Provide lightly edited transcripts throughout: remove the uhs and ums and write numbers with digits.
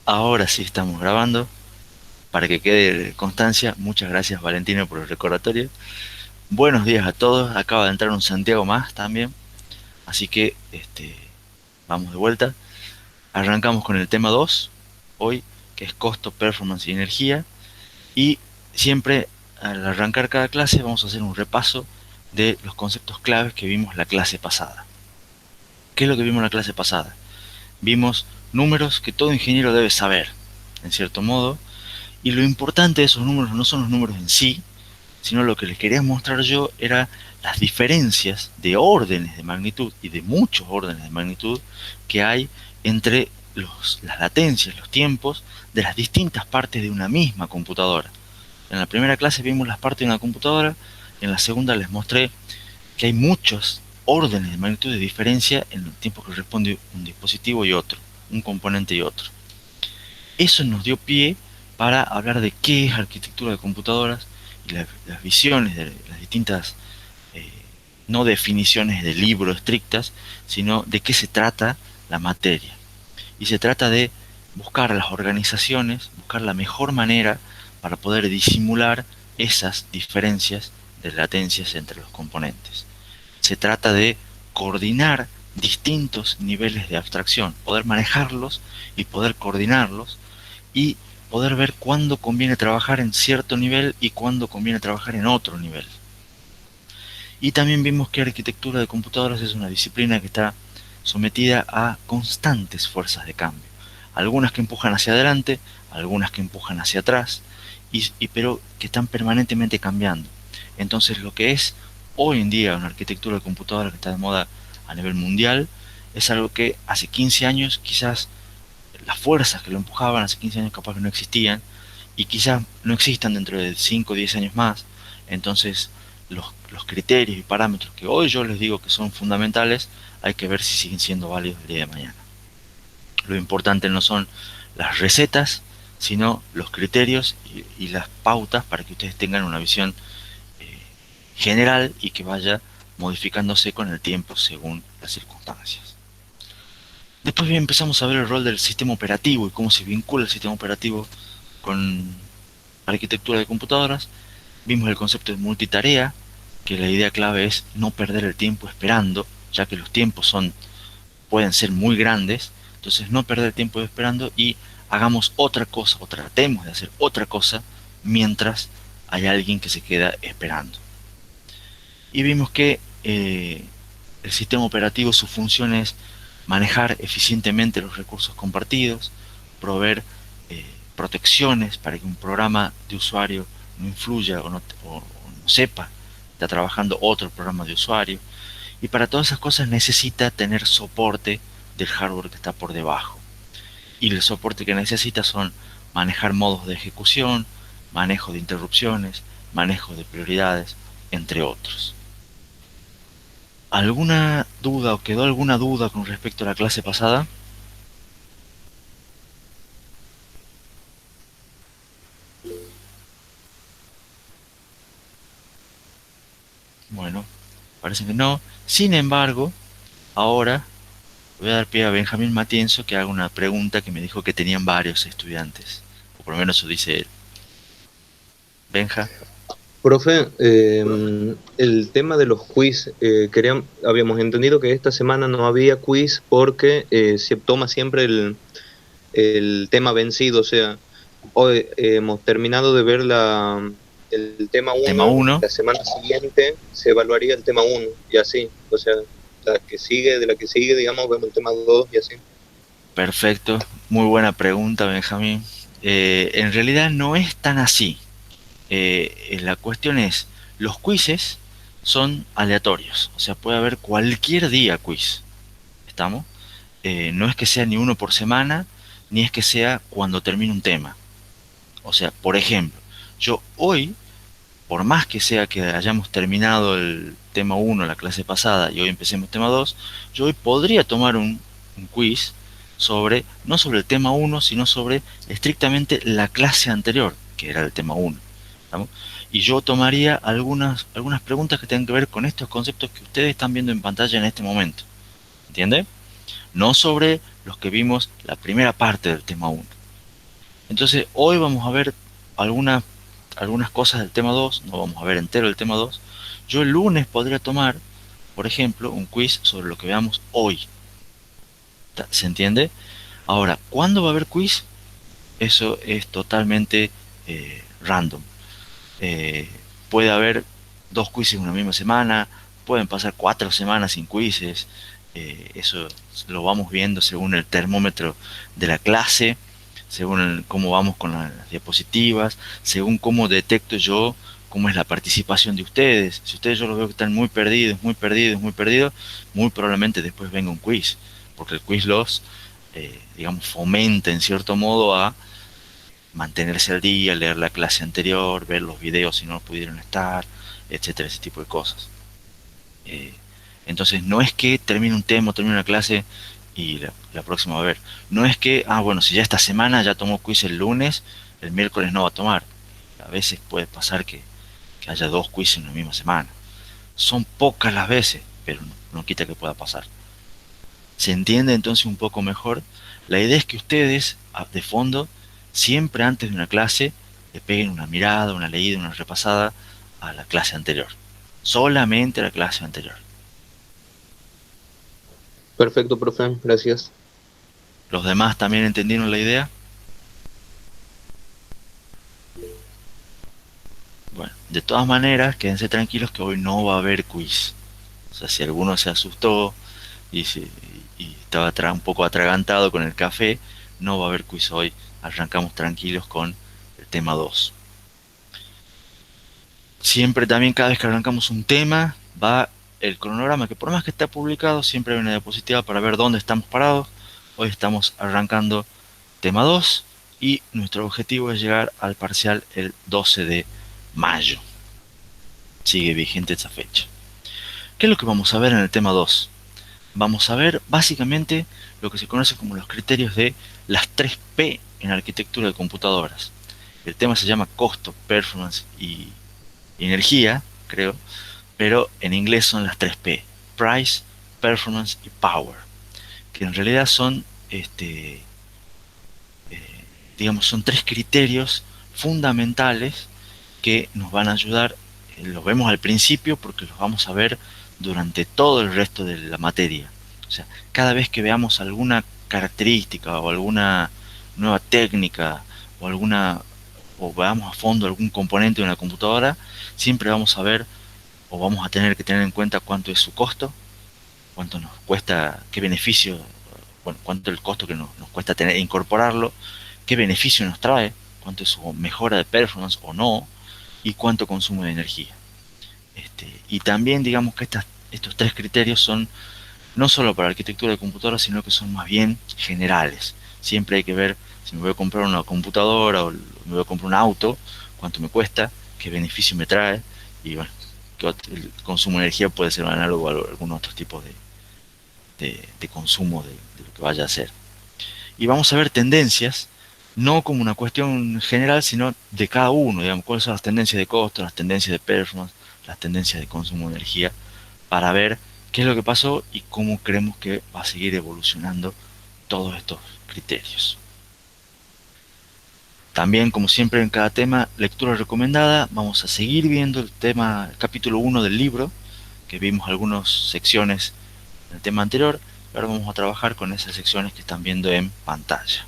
Ahora sí estamos grabando. Para que quede constancia, muchas gracias Valentina por el recordatorio. Buenos días a todos. Acaba de entrar un Santiago más también. Así que vamos de vuelta. Arrancamos con el tema 2 hoy, que es costo, performance y energía. Y siempre al arrancar cada clase vamos a hacer un repaso de los conceptos claves que vimos la clase pasada. ¿Qué es lo que vimos la clase pasada? Vimos números que todo ingeniero debe saber, en cierto modo. Y lo importante de esos números no son los números en sí, sino lo que les quería mostrar yo era las diferencias de órdenes de magnitud y de muchos órdenes de magnitud que hay entre las latencias, los tiempos de las distintas partes de una misma computadora. En la primera clase vimos las partes de una computadora, en la segunda les mostré que hay muchos órdenes de magnitud de diferencia en el tiempo que responde un dispositivo y otro, un componente y otro. Eso nos dio pie para hablar de qué es arquitectura de computadoras y las visiones de las distintas, eh, no definiciones de libro estrictas, sino de qué se trata la materia. Y se trata de buscar las organizaciones, buscar la mejor manera para poder disimular esas diferencias de latencias entre los componentes. Se trata de coordinar distintos niveles de abstracción, poder manejarlos y poder coordinarlos y poder ver cuándo conviene trabajar en cierto nivel y cuándo conviene trabajar en otro nivel. Y también vimos que arquitectura de computadoras es una disciplina que está sometida a constantes fuerzas de cambio. Algunas que empujan hacia adelante, algunas que empujan hacia atrás, pero que están permanentemente cambiando. Entonces lo que es hoy en día una arquitectura de computadora que está de moda a nivel mundial es algo que hace 15 años quizás las fuerzas que lo empujaban hace 15 años capaz que no existían y quizás no existan dentro de 5 o 10 años más. Entonces los criterios y parámetros que hoy yo les digo que son fundamentales, hay que ver si siguen siendo válidos el día de mañana. Lo importante no son las recetas, sino los criterios y las pautas para que ustedes tengan una visión eh, general y que vaya modificándose con el tiempo según las circunstancias. Después bien empezamos a ver el rol del sistema operativo y cómo se vincula el sistema operativo con arquitectura de computadoras. Vimos el concepto de multitarea, que la idea clave es no perder el tiempo esperando, ya que los tiempos pueden ser muy grandes, entonces no perder el tiempo esperando y hagamos otra cosa o tratemos de hacer otra cosa mientras hay alguien que se queda esperando. Y vimos que el sistema operativo, su función es manejar eficientemente los recursos compartidos, proveer eh, protecciones para que un programa de usuario no influya o no sepa está trabajando otro programa de usuario. Y para todas esas cosas necesita tener soporte del hardware que está por debajo. Y el soporte que necesita son manejar modos de ejecución, manejo de interrupciones, manejo de prioridades, entre otros. ¿Alguna duda o quedó alguna duda con respecto a la clase pasada? Bueno, parece que no. Sin embargo, ahora voy a dar pie a Benjamín Matienzo que haga una pregunta que me dijo que tenían varios estudiantes. O por lo menos eso dice él. Benja. Profe, el tema de los quiz, habíamos entendido que esta semana no había quiz porque se toma siempre el tema vencido, o sea, hoy hemos terminado de ver el tema Tema uno, uno. la semana siguiente se evaluaría el tema uno y así, o sea, de la que sigue, digamos, vemos el tema 2 y así. Perfecto. Muy buena pregunta, Benjamín. En realidad no es tan así. La cuestión es, los quizzes son aleatorios. O sea, puede haber cualquier día quiz. ¿Estamos? No es que sea ni uno por semana, ni es que sea cuando termine un tema. O sea, por ejemplo, yo hoy, por más que sea que hayamos terminado el tema uno la clase pasada y hoy empecemos tema 2, yo hoy podría tomar un quiz sobre, no sobre el tema uno sino sobre estrictamente la clase anterior, que era el tema uno. ¿Estamos? Y yo tomaría algunas preguntas que tengan que ver con estos conceptos que ustedes están viendo en pantalla en este momento. ¿Entiende? No sobre los que vimos la primera parte del tema uno. Entonces, hoy vamos a ver algunas, algunas cosas del tema 2, no vamos a ver entero el tema 2. Yo el lunes podría tomar, por ejemplo, un quiz sobre lo que veamos hoy. ¿Se entiende? Ahora, ¿cuándo va a haber quiz? Eso es totalmente random. Eh, Puede haber dos quizzes en una misma semana, pueden pasar 4 semanas sin quizzes. Eso lo vamos viendo según el termómetro de la clase, según cómo vamos con las diapositivas, según cómo detecto yo cómo es la participación de ustedes. Si ustedes yo los veo que están muy perdidos, muy perdidos, muy perdidos, muy probablemente después venga un quiz, porque el quiz los, digamos, fomenta en cierto modo a mantenerse al día, leer la clase anterior, ver los videos si no pudieron estar, etcétera, ese tipo de cosas. Eh, entonces, no es que termine un tema, termine una clase y la próxima va a ver. No es que, bueno, si ya esta semana ya tomó quiz el lunes, el miércoles no va a tomar. A veces puede pasar que haya dos quiz en la misma semana. Son pocas las veces, pero no quita que pueda pasar. ¿Se entiende entonces un poco mejor? La idea es que ustedes, de fondo, siempre antes de una clase, le peguen una mirada, una leída, una repasada a la clase anterior. Solamente a la clase anterior. Perfecto, profe, gracias. ¿Los demás también entendieron la idea? Bueno, de todas maneras, quédense tranquilos que hoy no va a haber quiz. O sea, si alguno se asustó y, y estaba un poco atragantado con el café, no va a haber quiz hoy. Arrancamos tranquilos con el tema 2. Siempre también cada vez que arrancamos un tema va el cronograma, que por más que esté publicado, siempre hay una diapositiva para ver dónde estamos parados. Hoy estamos arrancando tema 2 y nuestro objetivo es llegar al parcial el 12 de mayo. Sigue vigente esa fecha. ¿Qué es lo que vamos a ver en el tema 2? Vamos a ver básicamente lo que se conoce como los criterios de las 3 P en arquitectura de computadoras. El tema se llama costo, performance y energía, creo, pero en inglés son las 3 P: Price, Performance y Power, que en realidad son, digamos, son tres criterios fundamentales que nos van a ayudar. Los vemos al principio porque los vamos a ver durante todo el resto de la materia. O sea, cada vez que veamos alguna característica o alguna nueva técnica o alguna o veamos a fondo algún componente de una computadora, siempre vamos a ver o vamos a tener que tener en cuenta cuánto es su costo, cuánto nos cuesta, qué beneficio, bueno, cuánto es el costo que nos cuesta tener, incorporarlo, qué beneficio nos trae, cuánto es su mejora de performance o no, y cuánto consumo de energía. Y también digamos que estos tres criterios son no solo para arquitectura de computadoras, sino que son más bien generales. Siempre hay que ver si me voy a comprar una computadora o me voy a comprar un auto, cuánto me cuesta, qué beneficio me trae, y bueno, el consumo de energía puede ser un análogo a algún otro tipo de consumo de lo que vaya a hacer. Y vamos a ver tendencias, no como una cuestión general, sino de cada uno, digamos, cuáles son las tendencias de costo, las tendencias de performance, las tendencias de consumo de energía, para ver qué es lo que pasó y cómo creemos que va a seguir evolucionando todos estos criterios. También, como siempre en cada tema, lectura recomendada, vamos a seguir viendo el tema, el capítulo 1 del libro, que vimos algunas secciones en el tema anterior, y ahora vamos a trabajar con esas secciones que están viendo en pantalla.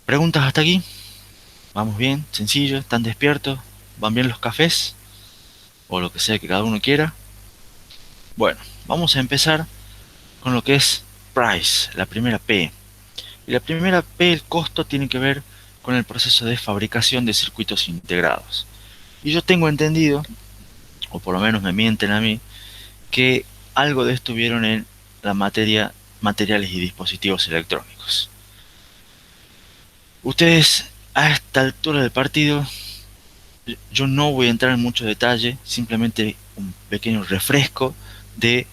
¿Preguntas hasta aquí? ¿Vamos bien? ¿Sencillo? ¿Están despiertos? ¿Van bien los cafés? O lo que sea que cada uno quiera. Bueno, vamos a empezar con lo que es price, la primera P. Y la primera P, el costo, tiene que ver con el proceso de fabricación de circuitos integrados. Y yo tengo entendido, o por lo menos me mienten a mí, que algo de esto vieron en la materia materiales y dispositivos electrónicos. Ustedes a esta altura del partido, yo no voy a entrar en mucho detalle, simplemente un pequeño refresco de,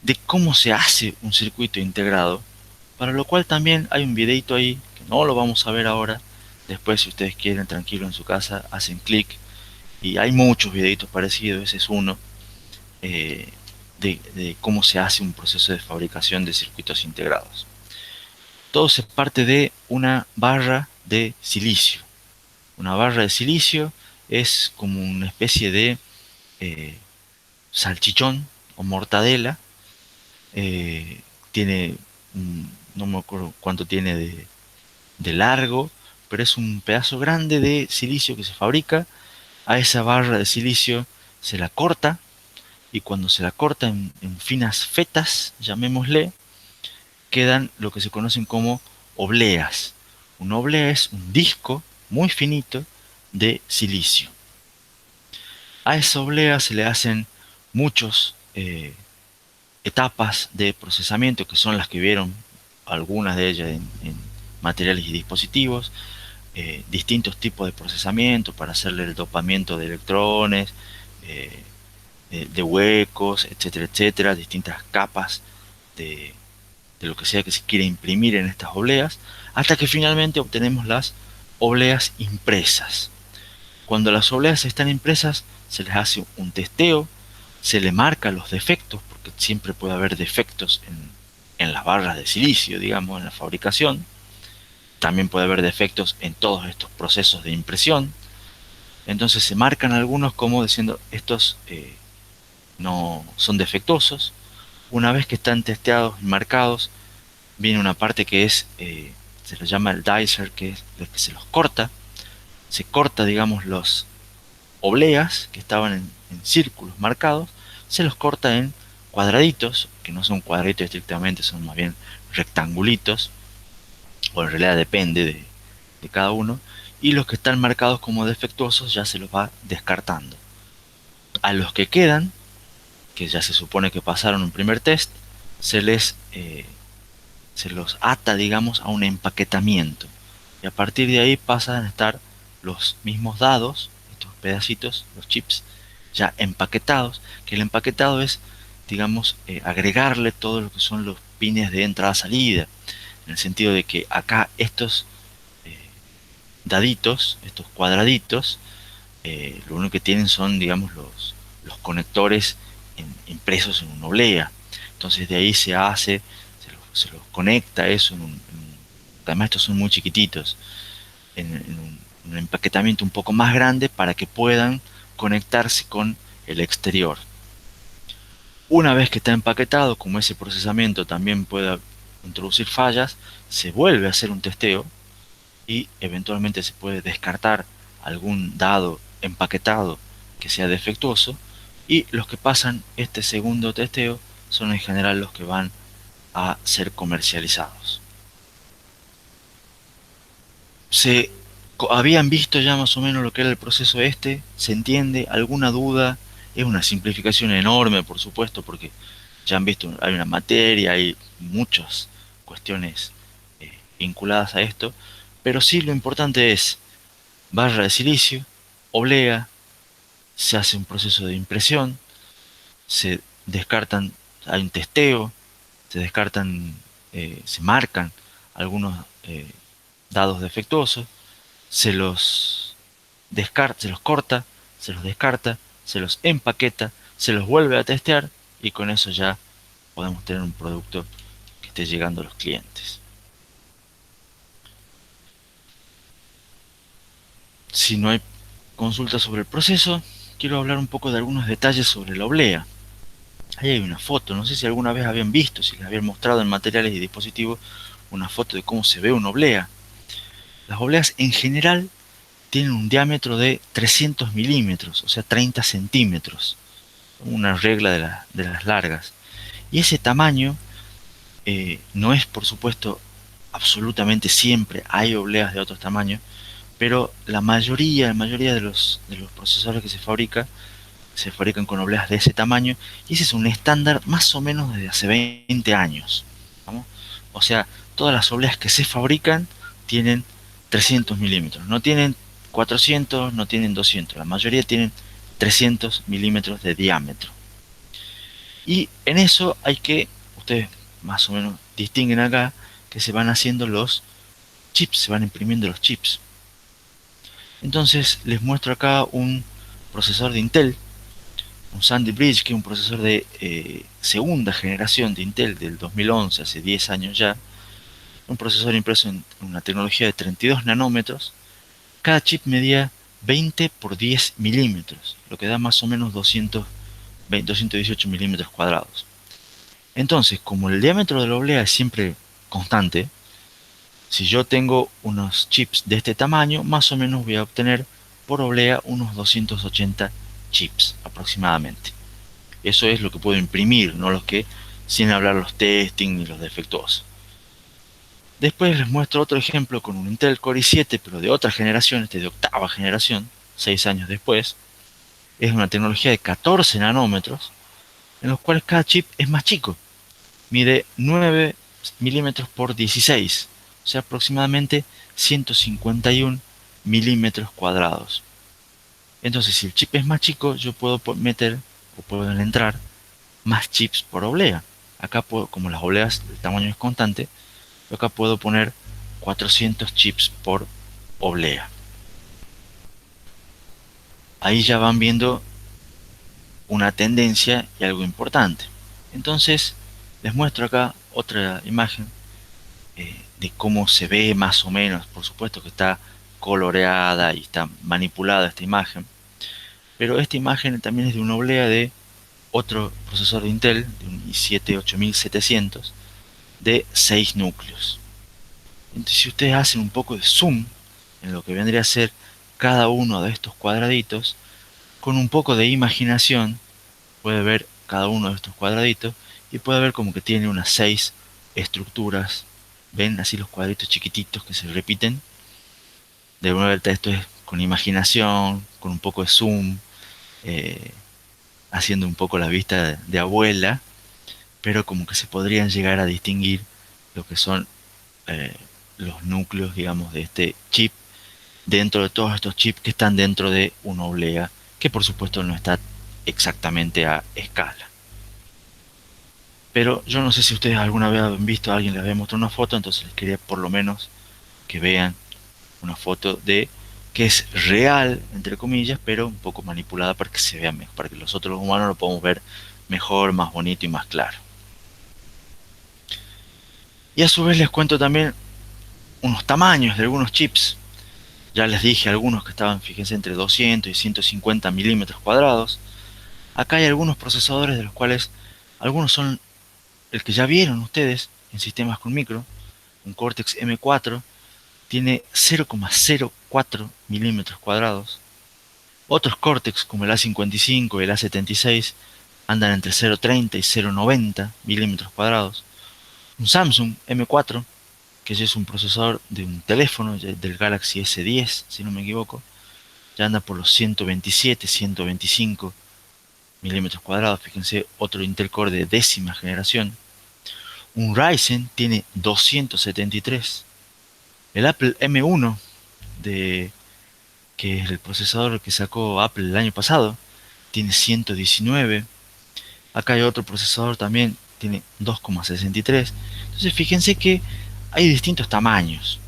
de cómo se hace un circuito integrado, para lo cual también hay un videito ahí, que no lo vamos a ver ahora. Después, si ustedes quieren, tranquilo en su casa, hacen clic y hay muchos videitos parecidos, ese es uno, de cómo se hace un proceso de fabricación de circuitos integrados. Todo se parte de una barra de silicio. Una barra de silicio es como una especie de eh, salchichón o mortadela. eh, Tiene, no me acuerdo cuánto tiene de largo, pero es un pedazo grande de silicio que se fabrica. A esa barra de silicio se la corta, y cuando se la corta en finas fetas, llamémosle, quedan lo que se conocen como obleas. Una oblea es un disco muy finito de silicio. A esa oblea se le hacen muchos etapas de procesamiento, que son las que vieron algunas de ellas en materiales y dispositivos, distintos tipos de procesamiento para hacerle el dopamiento de electrones, eh, de huecos, etcétera, etcétera, distintas capas de, de lo que sea que se quiere imprimir en estas obleas, hasta que finalmente obtenemos las obleas impresas. Cuando las obleas están impresas, se les hace un testeo, se le marca los defectos, porque siempre puede haber defectos en las barras de silicio, digamos, en la fabricación. También puede haber defectos en todos estos procesos de impresión. Entonces se marcan algunos como diciendo estos no son defectuosos. Una vez que están testeados y marcados, viene una parte que es, se lo llama el dicer, que es lo que se los corta. Se corta, digamos, los obleas que estaban en círculos marcados, se los corta en cuadraditos, que no son cuadraditos estrictamente, son más bien rectangulitos, o en realidad depende de cada uno, y los que están marcados como defectuosos ya se los va descartando. A los que quedan, que ya se supone que pasaron un primer test, se les se los ata, digamos, a un empaquetamiento. Y a partir de ahí pasan a estar los mismos dados, estos pedacitos, los chips, ya empaquetados, que el empaquetado es, digamos, agregarle todo lo que son los pines de entrada-salida, en el sentido de que acá estos eh, daditos, estos cuadraditos, lo único que tienen son, digamos, los conectores impresos en una oblea. Entonces de ahí se hace, se los conecta eso además estos son muy chiquititos, un empaquetamiento un poco más grande para que puedan conectarse con el exterior. Una vez que está empaquetado, como ese procesamiento también puede introducir fallas, se vuelve a hacer un testeo y eventualmente se puede descartar algún dado empaquetado que sea defectuoso, y los que pasan este segundo testeo son en general los que van a ser comercializados. Se habían visto ya más o menos lo que era el proceso este, se entiende, alguna duda, es una simplificación enorme por supuesto, porque ya han visto, hay una materia, hay muchas cuestiones vinculadas a esto, pero sí lo importante es barra de silicio, oblea, se hace un proceso de impresión, se descartan, hay un testeo, se descartan, se marcan algunos dados defectuosos, se los descarta, se los corta, se los descarta, se los empaqueta, se los vuelve a testear, y con eso ya podemos tener un producto que esté llegando a los clientes. Si no hay consulta sobre el proceso, quiero hablar un poco de algunos detalles sobre la oblea. Ahí hay una foto, no sé si alguna vez habían visto, si les habían mostrado en materiales y dispositivos una foto de cómo se ve una oblea. Las obleas en general tienen un diámetro de 300 milímetros, o sea 30 centímetros, una regla de las largas. Y ese tamaño no es, por supuesto, absolutamente siempre, hay obleas de otros tamaños, pero la mayoría de los procesadores que se fabrican con obleas de ese tamaño, y ese es un estándar más o menos desde hace 20 años. ¿Vamos? O sea, todas las obleas que se fabrican tienen 300 milímetros, no tienen 400, no tienen 200, la mayoría tienen 300 milímetros de diámetro. Y en eso hay que, ustedes más o menos distinguen acá, que se van haciendo los chips, se van imprimiendo los chips. Entonces les muestro acá un procesador de Intel, un Sandy Bridge, que es un procesador de segunda generación de Intel del 2011, hace 10 años ya, un procesador impreso en una tecnología de 32 nanómetros. Cada chip medía 20 por 10 milímetros, lo que da más o menos 218 milímetros cuadrados. Entonces, como el diámetro de la oblea es siempre constante, si yo tengo unos chips de este tamaño, más o menos voy a obtener por oblea unos 280 chips aproximadamente. Eso es lo que puedo imprimir, no los que, sin hablar los testing ni los defectuosos. Después les muestro otro ejemplo con un Intel Core i7, pero de otra generación, este de octava generación, 6 años después. Es una tecnología de 14 nanómetros, en los cuales cada chip es más chico. Mide 9 milímetros por 16, o sea, aproximadamente 151 milímetros cuadrados. Entonces, si el chip es más chico, yo puedo meter o puedo entrar más chips por oblea. Acá puedo, como las obleas, el tamaño es constante, yo acá puedo poner 400 chips por oblea. Ahí ya van viendo una tendencia y algo importante. Entonces, les muestro acá otra imagen de cómo se ve más o menos. Por supuesto que está coloreada y está manipulada esta imagen, pero esta imagen también es de una oblea de otro procesador de Intel, de un i7 8700, de 6 núcleos. Entonces, si ustedes hacen un poco de zoom en lo que vendría a ser cada uno de estos cuadraditos, con un poco de imaginación, puede ver cada uno de estos cuadraditos y puede ver como que tiene unas 6 estructuras. ¿Ven? Así los cuadritos chiquititos que se repiten. De vuelta, esto es con imaginación, con un poco de zoom, eh, haciendo un poco la vista de abuela, pero como que se podrían llegar a distinguir lo que son eh, los núcleos, digamos, de este chip, dentro de todos estos chips que están dentro de una oblea, que por supuesto no está exactamente a escala. Pero yo no sé si ustedes alguna vez han visto a alguien les había mostrado una foto, entonces les quería por lo menos que vean una foto de que es real, entre comillas, pero un poco manipulada para que se vea mejor, para que nosotros los humanos lo podamos ver mejor, más bonito y más claro. Y a su vez les cuento también unos tamaños de algunos chips. Ya les dije algunos que estaban, fíjense, entre 200 y 150 milímetros cuadrados. Acá hay algunos procesadores de los cuales algunos son el que ya vieron ustedes en sistemas con micro, un Cortex M4, tiene 0,04 milímetros cuadrados. Otros Cortex como el A55 y el A76 andan entre 0,30 y 0,90 milímetros cuadrados. Un Samsung M4, que ya es un procesador de un teléfono del Galaxy S10, si no me equivoco, ya anda por los 127, 125 milímetros cuadrados. Fíjense, otro Intel Core de décima generación. Un Ryzen tiene 273. El Apple M1, de, que es el procesador que sacó Apple el año pasado, tiene 119. Acá hay otro procesador también, tiene 2,63. Entonces fíjense que hay distintos tamaños.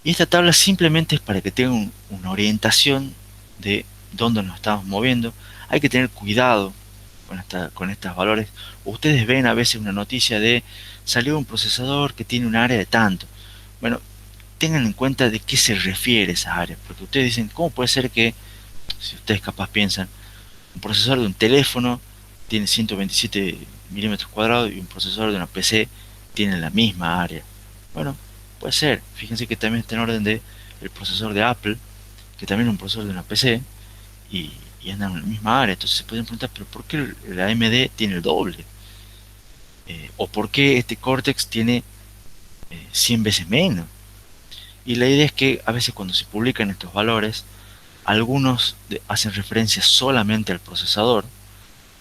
Y esta tabla simplemente es para que tengan una orientación de dónde nos estamos moviendo. Hay que tener cuidado con estos valores. Ustedes ven a veces una noticia de salió un procesador que tiene un área de tanto. Bueno, tengan en cuenta de qué se refiere esa área, porque ustedes dicen, ¿cómo puede ser que, si ustedes capaz piensan, un procesador de un teléfono tiene 127 milímetros cuadrados y un procesador de una PC tiene la misma área? Bueno, puede ser. Fíjense que también está en orden de el procesador de Apple, que también es un procesador de una PC y, y andan en la misma área. Entonces se pueden preguntar, pero ¿por qué el AMD tiene el doble? ¿O por qué este Cortex tiene 100 veces menos? Y la idea es que a veces cuando se publican estos valores, algunos hacen referencia solamente al procesador,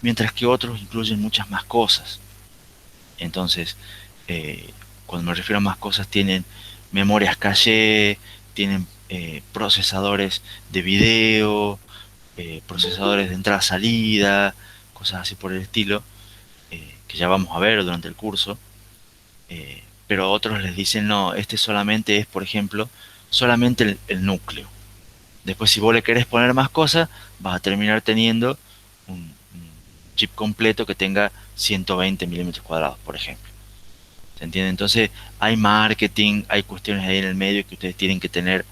mientras que otros incluyen muchas más cosas. Entonces, eh, cuando me refiero a más cosas, tienen memorias caché, tienen procesadores de video, procesadores de entrada-salida, cosas así por el estilo, que ya vamos a ver durante el curso. Pero otros les dicen, no, este solamente es, por ejemplo, solamente el núcleo. Después, si vos le querés poner más cosas, vas a terminar teniendo un chip completo que tenga 120 milímetros cuadrados, por ejemplo. ¿Se entiende? Entonces hay marketing, hay cuestiones ahí en el medio que ustedes tienen que tener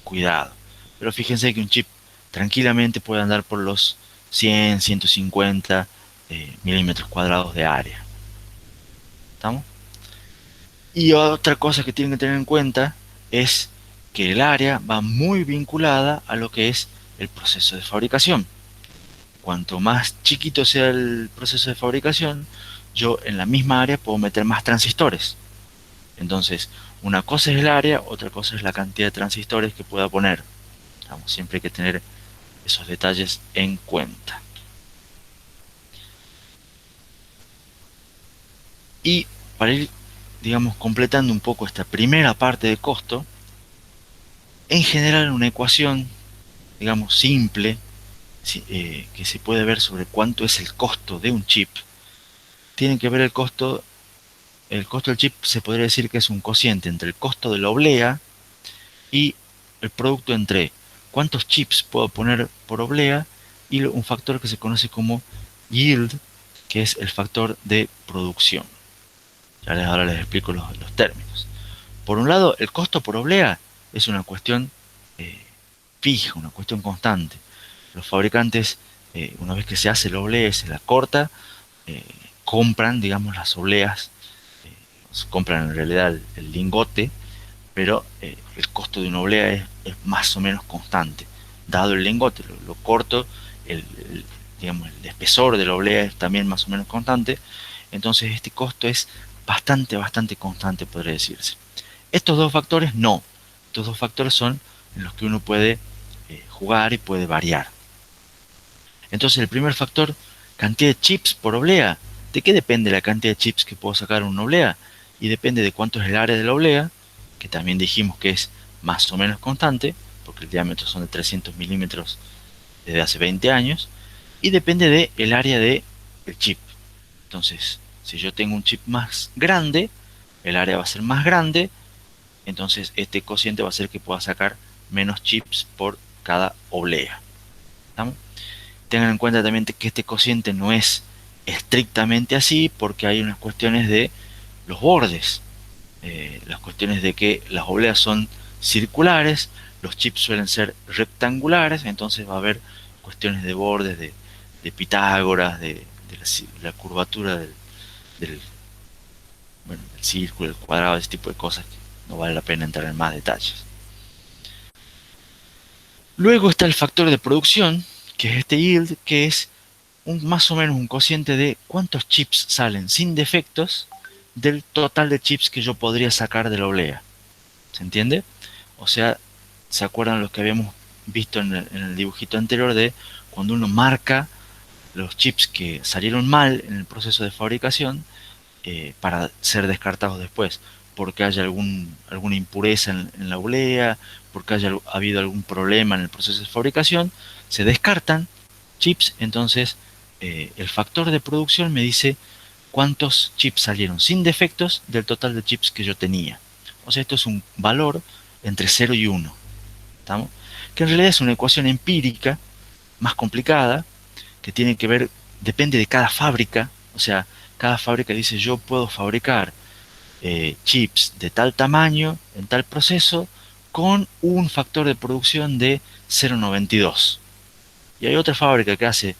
cuidado. Pero fíjense que un chip tranquilamente puede andar por los 100, 150 milímetros cuadrados de área. ¿Estamos? Y otra cosa que tienen que tener en cuenta es que el área va muy vinculada a lo que es el proceso de fabricación. Cuanto más chiquito sea el proceso de fabricación, yo en la misma área puedo meter más transistores. Entonces, una cosa es el área, otra cosa es la cantidad de transistores que pueda poner. Vamos, siempre hay que tener esos detalles en cuenta. Y para ir, digamos, completando un poco esta primera parte de costo, en general una ecuación, digamos, simple, que se puede ver sobre cuánto es el costo de un chip, tienen que ver el costo del chip se podría decir que es un cociente entre el costo de la oblea y el producto entre cuántos chips puedo poner por oblea y un factor que se conoce como yield, que es el factor de producción. Ahora les explico los términos. Por un lado, el costo por oblea es una cuestión eh, fija, una cuestión constante. Los fabricantes, una vez que se hace la oblea, se la corta, eh, compran, digamos, las obleas, compran en realidad el lingote, pero el costo de una oblea es más o menos constante. Dado el lingote, lo corto, digamos, el espesor de la oblea es también más o menos constante, entonces este costo es bastante constante, podría decirse. Estos dos factores no, estos dos factores son en los que uno puede jugar y puede variar. Entonces el primer factor, cantidad de chips por oblea. ¿De qué depende la cantidad de chips que puedo sacar en una oblea? Y depende de cuánto es el área de la oblea, que también dijimos que es más o menos constante, porque el diámetro son de 300 milímetros desde hace 20 años, y depende del área del chip. Entonces, si yo tengo un chip más grande, el área va a ser más grande, entonces este cociente va a hacer que pueda sacar menos chips por cada oblea. ¿Estamos? Tengan en cuenta también que este cociente no es estrictamente así porque hay unas cuestiones de los bordes, las cuestiones de que las obleas son circulares, los chips suelen ser rectangulares, entonces va a haber cuestiones de bordes, de Pitágoras, de la curvatura del, bueno, del círculo, del cuadrado, ese tipo de cosas que no vale la pena entrar en más detalles. Luego está el factor de producción, que es este yield, que es más o menos un cociente de cuántos chips salen sin defectos del total de chips que yo podría sacar de la oblea. ¿Se entiende? O sea, ¿se acuerdan los que habíamos visto en el dibujito anterior de cuando uno marca los chips que salieron mal en el proceso de fabricación para ser descartados después? Porque haya alguna impureza en la oblea, porque haya habido algún problema en el proceso de fabricación, se descartan chips, entonces el factor de producción me dice cuántos chips salieron sin defectos del total de chips que yo tenía. O sea, esto es un valor entre 0 y 1. ¿Estamos? Que en realidad es una ecuación empírica más complicada que tiene que ver, depende de cada fábrica. O sea, cada fábrica dice yo puedo fabricar chips de tal tamaño en tal proceso con un factor de producción de 0,92. Y hay otra fábrica que hace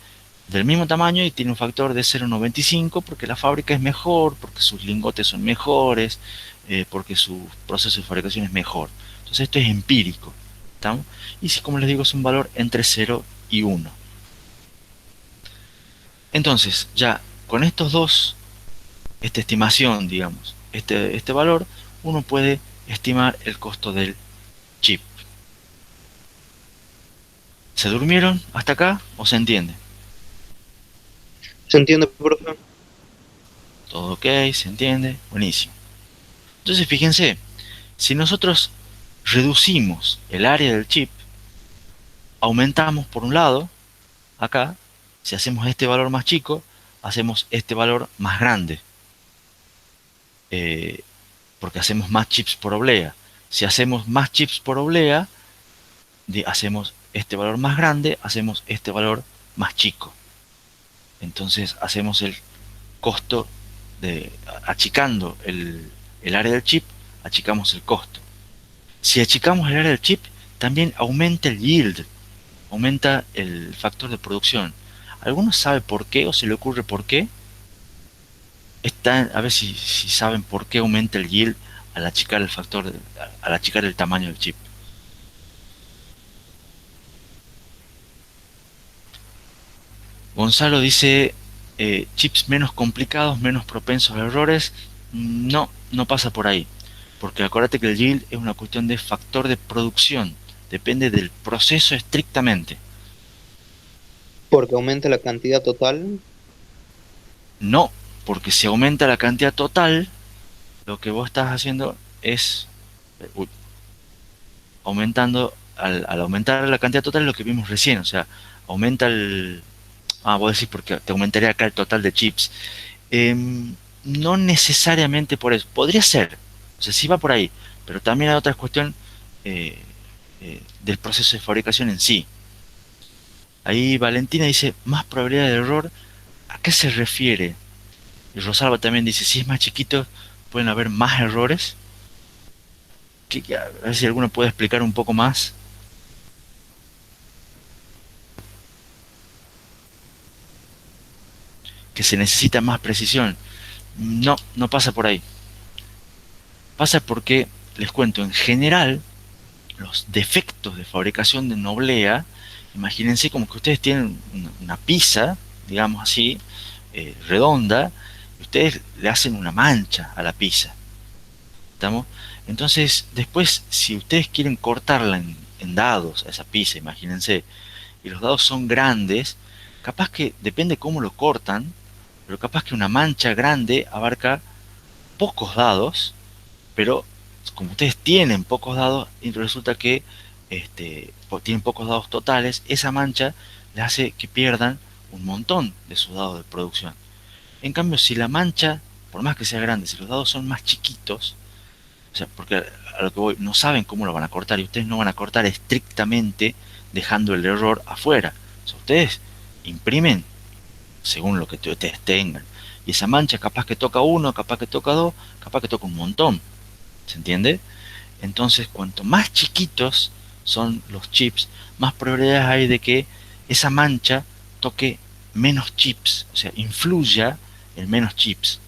del mismo tamaño y tiene un factor de 0,95 porque la fábrica es mejor, porque sus lingotes son mejores, porque su proceso de fabricación es mejor. Entonces esto es empírico. ¿Estamos? Y si, como les digo, es un valor entre 0 y 1. Entonces, ya con estos dos, esta estimación, digamos, este valor, uno puede estimar el costo del chip. ¿Se durmieron hasta acá o se entiende? ¿Se entiende, profe? Todo ok, se entiende, buenísimo. Entonces fíjense, si nosotros reducimos el área del chip, aumentamos por un lado, acá, si hacemos este valor más chico, hacemos este valor más grande, eh, porque hacemos más chips por oblea. Si hacemos más chips por oblea, hacemos este valor más grande, hacemos este valor más chico. Entonces hacemos el costo achicando el área del chip, achicamos el costo. Si achicamos el área del chip, también aumenta el yield, aumenta el factor de producción. ¿Alguno sabe por qué o se le ocurre por qué? A ver si saben por qué aumenta el yield al achicar el al achicar el tamaño del chip. Gonzalo dice, chips menos complicados, menos propensos a errores. No, no pasa por ahí. Porque acuérdate que el yield es una cuestión de factor de producción. Depende del proceso estrictamente. Porque aumenta la cantidad total. No, porque si aumenta la cantidad total, lo que vos estás haciendo es aumentando, al aumentar la cantidad total es lo que vimos recién. O sea, aumenta el... Ah, vos decís porque te aumentaría acá el total de chips. No necesariamente por eso. Podría ser. O sea, sí va por ahí. Pero también hay otra cuestión eh, del proceso de fabricación en sí. Ahí Valentina dice, más probabilidad de error. ¿A qué se refiere? Y Rosalba también dice, si es más chiquito, pueden haber más errores. A ver si alguno puede explicar un poco más. Que se necesita más precisión. No, no pasa por ahí. Pasa porque, les cuento, en general, los defectos de fabricación de Noblea, imagínense como que ustedes tienen una pizza, digamos así, redonda, y ustedes le hacen una mancha a la pizza. ¿Estamos? Entonces, después, si ustedes quieren cortarla en dados, a esa pizza, imagínense, y los dados son grandes, capaz que, depende cómo lo cortan, pero capaz que una mancha grande abarca pocos dados, pero como ustedes tienen pocos dados y resulta que tienen pocos dados totales, esa mancha les hace que pierdan un montón de sus dados de producción. En cambio, si la mancha, por más que sea grande, si los dados son más chiquitos, o sea, porque a lo que voy, no saben cómo lo van a cortar y ustedes no van a cortar estrictamente dejando el error afuera. O sea, ustedes imprimen según lo que ustedes tengan. Y esa mancha capaz que toca uno, capaz que toca dos, capaz que toca un montón. ¿Se entiende? Entonces, cuanto más chiquitos son los chips, más probabilidades hay de que esa mancha toque menos chips, o sea, influya en menos chips.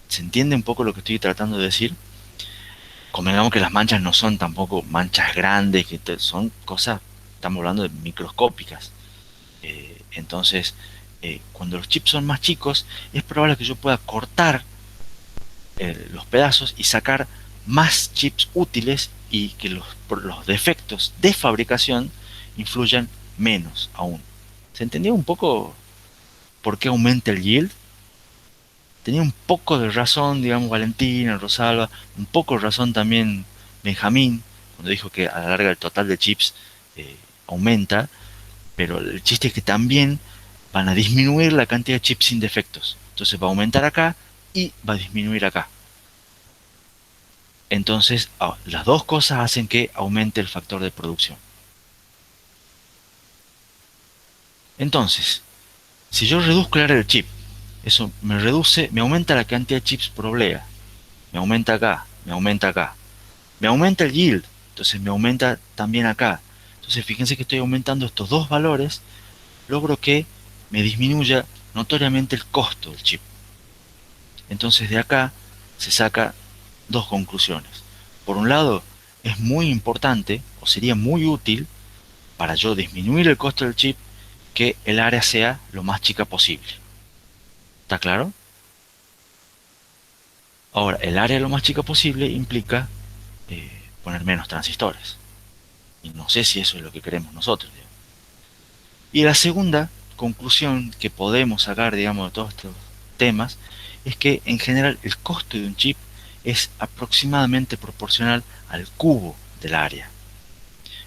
¿Se entiende un poco lo que estoy tratando de decir? Convengamos que las manchas no son tampoco manchas grandes, son cosas, estamos hablando de microscópicas. Entonces, cuando los chips son más chicos, es probable que yo pueda cortar los pedazos y sacar más chips útiles y que los defectos de fabricación influyan menos aún. ¿Se entendió un poco por qué aumenta el yield? Tenía un poco de razón, digamos, Valentina, Rosalba, un poco de razón también Benjamín, cuando dijo que a la larga el total de chips aumenta, pero el chiste es que también van a disminuir la cantidad de chips sin defectos. Entonces va a aumentar acá y va a disminuir acá. Entonces, las dos cosas hacen que aumente el factor de producción. Entonces, si yo reduzco el área del chip, eso me aumenta la cantidad de chips por oblea. Me aumenta acá, me aumenta acá. Me aumenta el yield, entonces me aumenta también acá. Entonces, fíjense que estoy aumentando estos dos valores, logro que me disminuya notoriamente el costo del chip. Entonces, de acá se saca dos conclusiones. Por un lado, es muy importante o sería muy útil para yo disminuir el costo del chip que el área sea lo más chica posible. ¿Está claro? Ahora, el área lo más chica posible implica poner menos transistores. Y no sé si eso es lo que queremos nosotros. Digamos. Y la segunda conclusión que podemos sacar, digamos, de todos estos temas es que en general el costo de un chip es aproximadamente proporcional al cubo del área.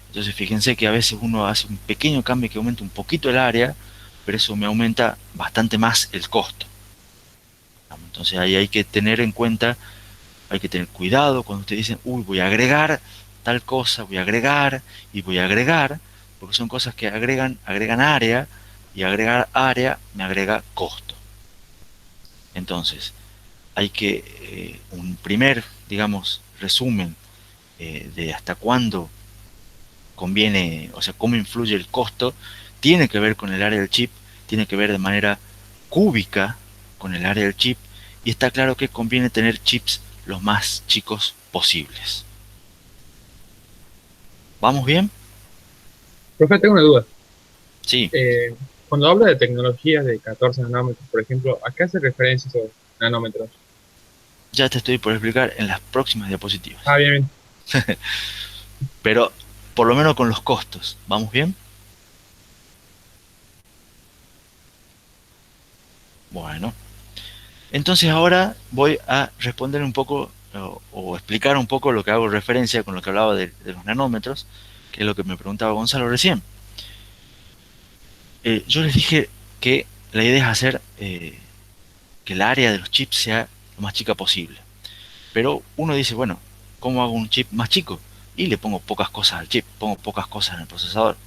Entonces fíjense que a veces uno hace un pequeño cambio que aumenta un poquito el área, pero eso me aumenta bastante más el costo. Entonces ahí hay que tener en cuenta, hay que tener cuidado cuando ustedes dicen, uy, voy a agregar tal cosa, voy a agregar y voy a agregar, porque son cosas que agregan área y agregar área me agrega costo. Entonces, hay que, un primer, digamos, resumen de hasta cuándo conviene, o sea, cómo influye el costo, tiene que ver con el área del chip, tiene que ver de manera cúbica con el área del chip, y está claro que conviene tener chips los más chicos posibles. ¿Vamos bien? Profe, tengo una duda. Sí, Cuando habla de tecnologías de 14 nanómetros, por ejemplo, ¿a qué hace referencia esos nanómetros? ya te estoy por explicar en las próximas diapositivas. Ah, bien, bien. Pero por lo menos con los costos, ¿vamos bien? Bueno, entonces ahora voy a responder un poco o explicar un poco lo que hago referencia con lo que hablaba de los nanómetros, que es lo que me preguntaba Gonzalo recién. Yo les dije que la idea es hacer que el área de los chips sea lo más chica posible. Pero uno dice, bueno, ¿cómo hago un chip más chico? Y le pongo pocas cosas al chip, pongo pocas cosas en el procesador.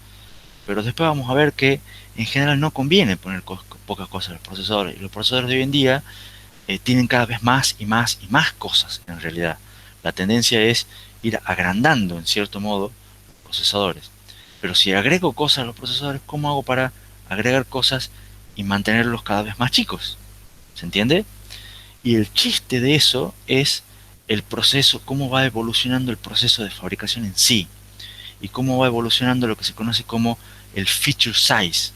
Pero después vamos a ver que en general no conviene poner pocas cosas en los procesadores. Y los procesadores de hoy en día tienen cada vez más y más y más cosas en realidad. La tendencia es ir agrandando en cierto modo los procesadores. Pero si agrego cosas a los procesadores, ¿cómo hago para agregar cosas y mantenerlos cada vez más chicos? ¿Se entiende? Y el chiste de eso es el proceso, cómo va evolucionando el proceso de fabricación en sí y cómo va evolucionando lo que se conoce como el feature size,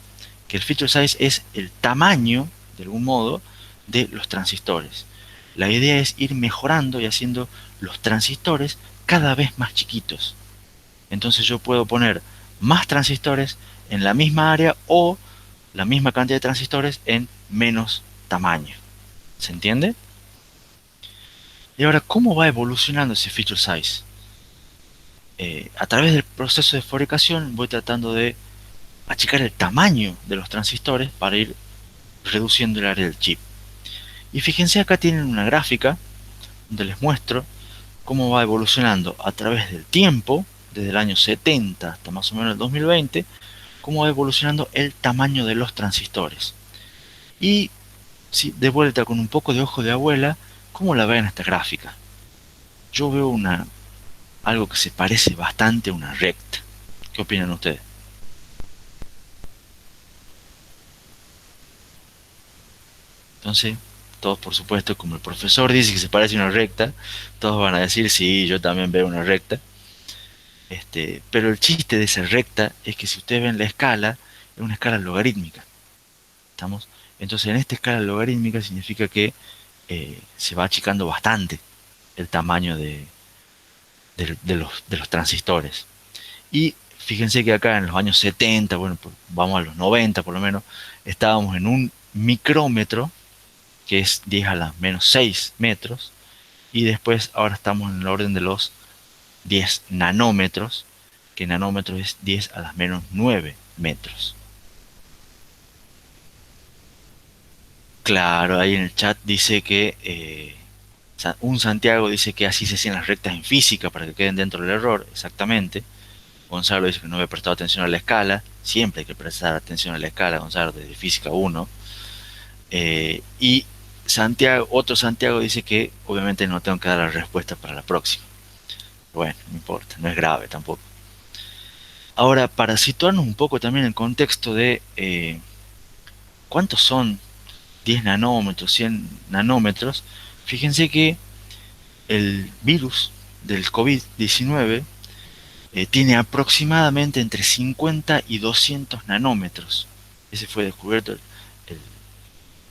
que el feature size es el tamaño, de algún modo, de los transistores. La idea es ir mejorando y haciendo los transistores cada vez más chiquitos. Entonces yo puedo poner más transistores en la misma área o la misma cantidad de transistores en menos tamaño. ¿Se entiende? Y ahora, ¿cómo va evolucionando ese feature size? A través del proceso de fabricación voy tratando de achicar el tamaño de los transistores para ir reduciendo el área del chip. Y fíjense, acá tienen una gráfica donde les muestro cómo va evolucionando a través del tiempo, desde el año 70 hasta más o menos el 2020, cómo va evolucionando el tamaño de los transistores. Y si de vuelta con un poco de ojo de abuela, ¿cómo la ven esta gráfica? Yo veo algo que se parece bastante a una recta. ¿Qué opinan ustedes? Entonces, todos por supuesto, como el profesor dice que se parece a una recta, todos van a decir, sí, yo también veo una recta. Pero el chiste de esa recta es que si ustedes ven la escala, es una escala logarítmica. ¿Estamos? Entonces, en esta escala logarítmica significa que se va achicando bastante el tamaño de los transistores. Y fíjense que acá en los años 70, bueno, vamos a los 90 por lo menos, estábamos en un micrómetro, que es 10 a la menos 6 metros, y después ahora estamos en el orden de los 10 nanómetros, que nanómetros es 10 a las menos 9 metros. Claro, ahí en el chat dice que un Santiago dice que así se hacían las rectas en física para que queden dentro del error, exactamente. Gonzalo dice que no había prestado atención a la escala, siempre hay que prestar atención a la escala, Gonzalo, desde física 1. Y Santiago, otro Santiago dice que obviamente no tengo que dar la respuesta para la próxima. Bueno, no importa, no es grave tampoco. Ahora, para situarnos un poco también en el contexto de cuántos son 10 nanómetros, 100 nanómetros, fíjense que el virus del COVID-19 tiene aproximadamente entre 50 y 200 nanómetros. Ese fue descubierto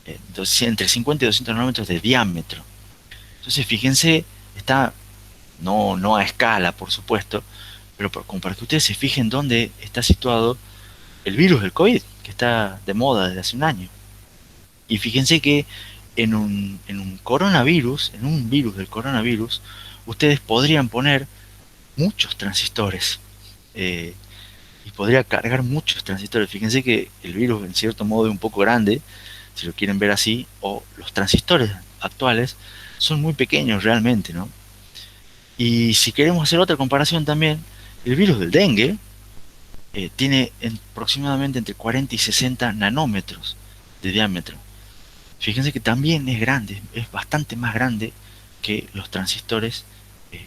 entre 50 y 200 nanómetros de diámetro. Entonces, fíjense, está no a escala, por supuesto, pero como para que ustedes se fijen dónde está situado el virus del COVID, que está de moda desde hace un año. Y fíjense que en un coronavirus, en un virus del coronavirus, ustedes podrían poner muchos transistores eh, y podría cargar muchos transistores. Fíjense que el virus en cierto modo es un poco grande, si lo quieren ver así, o los transistores actuales son muy pequeños realmente, ¿no? Y si queremos hacer otra comparación también, el virus del dengue tiene aproximadamente entre 40 y 60 nanómetros de diámetro. Fíjense que también es grande, es bastante más grande que los transistores eh,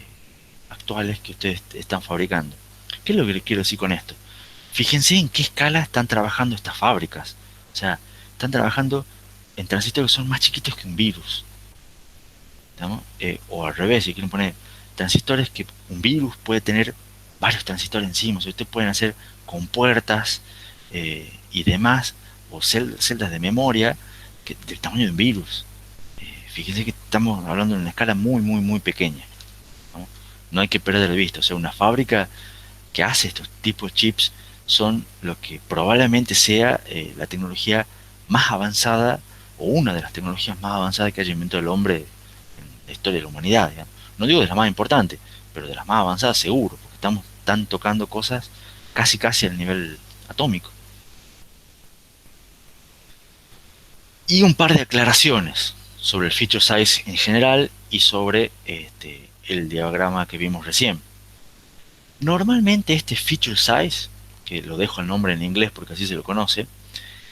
actuales que ustedes están fabricando. ¿Qué es lo que les quiero decir con esto? Fíjense en qué escala están trabajando estas fábricas. O sea, están trabajando en transistores que son más chiquitos que un virus. ¿Estamos? O al revés, si quieren poner transistores que un virus puede tener varios transistores encima. O sea, ustedes pueden hacer compuertas y demás, o celdas de memoria del tamaño de un virus. Fíjense que estamos hablando de una escala muy, muy, muy pequeña. ¿No? No hay que perder de vista. O sea, una fábrica que hace estos tipos de chips son lo que probablemente sea la tecnología más avanzada o una de las tecnologías más avanzadas que haya inventado el hombre en la historia de la humanidad. Digamos. No digo de las más importantes, pero de las más avanzadas seguro, porque están tocando cosas casi casi al nivel atómico. Y un par de aclaraciones sobre el feature size en general y sobre el diagrama que vimos recién. Normalmente este feature size, que lo dejo el nombre en inglés porque así se lo conoce,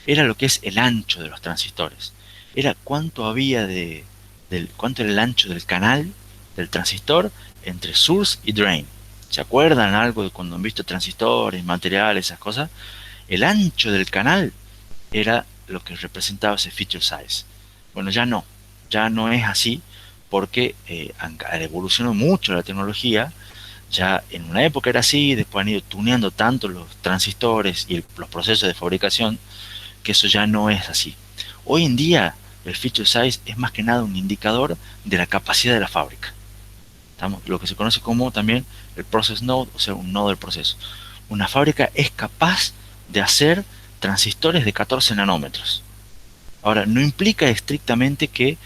era lo que es el ancho de los transistores. Era cuánto era el ancho del canal del transistor entre source y drain. ¿Se acuerdan algo de cuando han visto transistores, materiales, esas cosas? El ancho del canal era lo que representaba ese feature size. Bueno, ya no es así porque evolucionó mucho la tecnología. Ya en una época era así, después han ido tuneando tanto los transistores y los procesos de fabricación que eso ya no es así. Hoy en día el feature size es más que nada un indicador de la capacidad de la fábrica. ¿Estamos? Lo que se conoce como también el process node, o sea, un nodo del proceso. Una fábrica es capaz de hacer transistores de 14 nanómetros. Ahora, no implica estrictamente que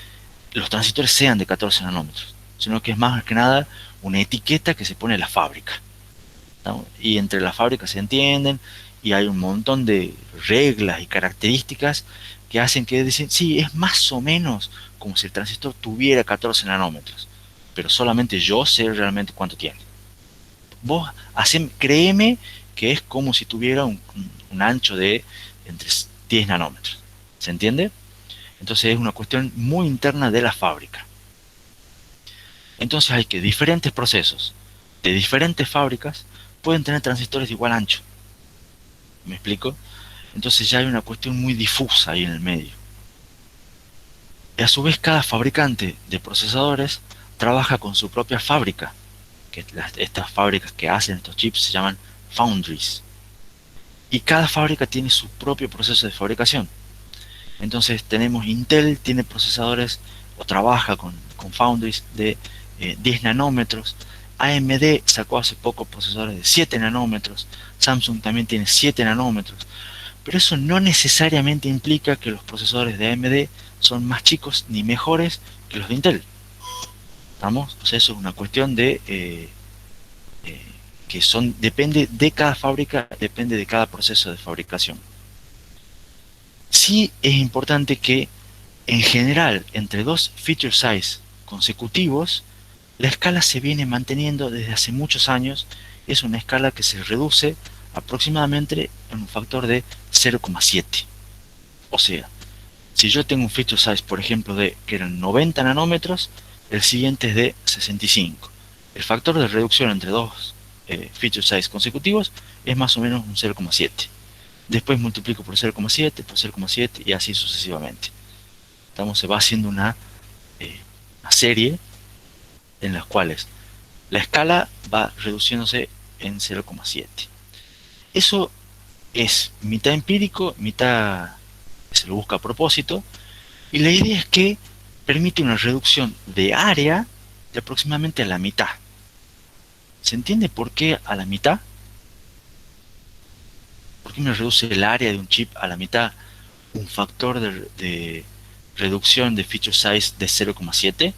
los transistores sean de 14 nanómetros, sino que es más que nada una etiqueta que se pone en la fábrica. ¿No? Y entre las fábricas se entienden y hay un montón de reglas y características que hacen que dicen, sí, es más o menos como si el transistor tuviera 14 nanómetros, pero solamente yo sé realmente cuánto tiene. Vos créeme que es como si tuviera un ancho de entre 10 nanómetros. ¿Se entiende? Entonces es una cuestión muy interna de la fábrica. Entonces hay que diferentes procesos de diferentes fábricas pueden tener transistores de igual ancho. ¿Me explico? Entonces ya hay una cuestión muy difusa ahí en el medio. Y a su vez cada fabricante de procesadores trabaja con su propia fábrica, que estas fábricas que hacen estos chips se llaman foundries. Y cada fábrica tiene su propio proceso de fabricación. Entonces tenemos Intel, tiene procesadores o trabaja con foundries de 10 nanómetros. AMD sacó hace poco procesadores de 7 nanómetros. Samsung también tiene 7 nanómetros. Pero eso no necesariamente implica que los procesadores de AMD son más chicos ni mejores que los de Intel. ¿Estamos? O sea, eso es una cuestión de que depende de cada fábrica, depende de cada proceso de fabricación. Sí es importante que en general entre dos feature size consecutivos la escala se viene manteniendo desde hace muchos años. Es una escala que se reduce aproximadamente en un factor de 0,7. O sea, si yo tengo un feature size, por ejemplo, que eran 90 nanómetros, el siguiente es de 65. El factor de reducción entre dos feature size consecutivos es más o menos un 0,7. Después multiplico por 0,7, por 0,7 y así sucesivamente. Estamos, se va haciendo una serie en las cuales la escala va reduciéndose en 0,7. Eso es mitad empírico, mitad se lo busca a propósito, y la idea es que permite una reducción de área de aproximadamente a la mitad. ¿Se entiende por qué a la mitad? ¿Por qué me reduce el área de un chip a la mitad un factor de reducción de feature size de 0,7?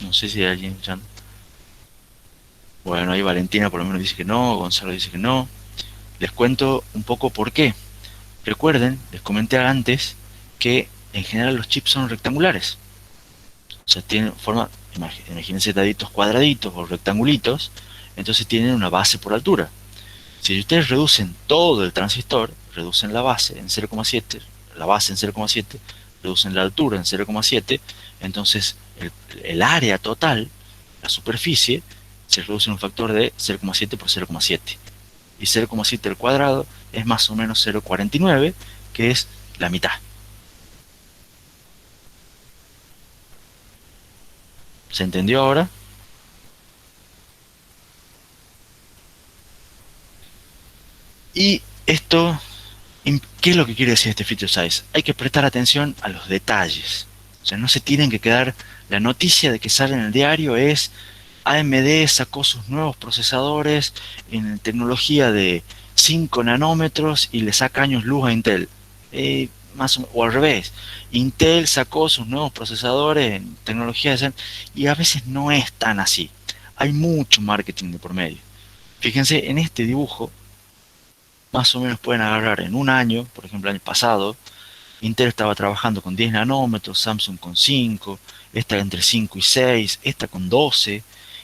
No sé si hay alguien escuchando. Bueno, ahí Valentina por lo menos dice que no, Gonzalo dice que no. Les cuento un poco por qué. Recuerden, les comenté antes que en general los chips son rectangulares. O sea, tienen forma Imagínense daditos cuadraditos o rectangulitos, entonces tienen una base por altura. Si ustedes reducen todo el transistor, reducen la base en 0,7, la base en 0,7, reducen la altura en 0,7, entonces el área total, la superficie, se reduce en un factor de 0,7 por 0,7. Y 0,7 al cuadrado es más o menos 0,49, que es la mitad. ¿Se entendió ahora? Y esto, ¿qué es lo que quiere decir este feature size? Hay que prestar atención a los detalles. O sea, no se tienen que quedar. La noticia de que sale en el diario es AMD sacó sus nuevos procesadores en tecnología de 5 nanómetros y le saca años luz a Intel. O al revés, Intel sacó sus nuevos procesadores en tecnología de... Y a veces no es tan así. Hay mucho marketing de por medio. Fíjense, en este dibujo, más o menos pueden agarrar en un año, por ejemplo el año pasado, Intel estaba trabajando con 10 nanómetros, Samsung con 5, esta entre 5 y 6, esta con 12,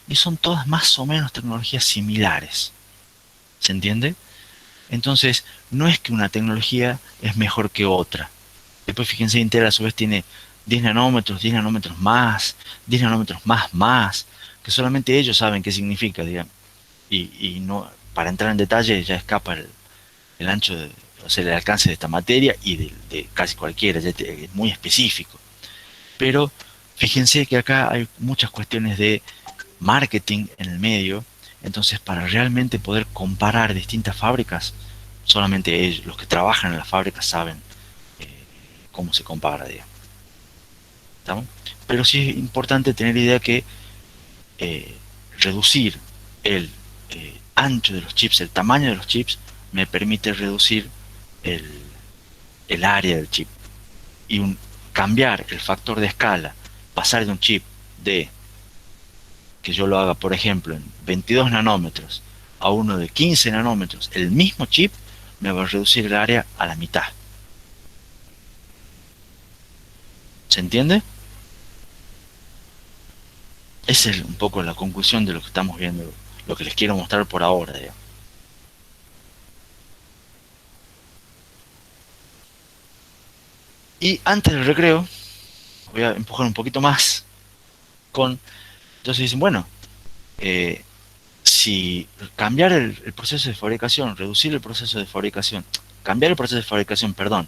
y son todas más o menos tecnologías similares. ¿Se entiende? Entonces, no es que una tecnología es mejor que otra. Después fíjense, Intel a su vez tiene 10 nanómetros más, 10 nanómetros más, que solamente ellos saben qué significa, digamos. Y no, para entrar en detalle ya escapa el ancho, o sea, el alcance de esta materia y de casi cualquiera, ya es muy específico. Pero fíjense que acá hay muchas cuestiones de marketing en el medio, entonces para realmente poder comparar distintas fábricas, solamente ellos, los que trabajan en las fábricas saben cómo se compara, digamos. ¿Estamos? Pero sí es importante tener idea que eh, reducir el ancho de los chips, el tamaño de los chips, me permite reducir el, el área del chip. Y cambiar el factor de escala, pasar de un chip de, que yo lo haga, por ejemplo, en 22 nanómetros a uno de 15 nanómetros, el mismo chip me va a reducir el área a la mitad. ¿Se entiende? Esa es un poco la conclusión de lo que estamos viendo, lo que les quiero mostrar por ahora, digamos. Y antes del recreo, voy a empujar un poquito más con... Entonces dicen, bueno, eh, si cambiar el proceso de fabricación, reducir el proceso de fabricación, cambiar el proceso de fabricación, perdón,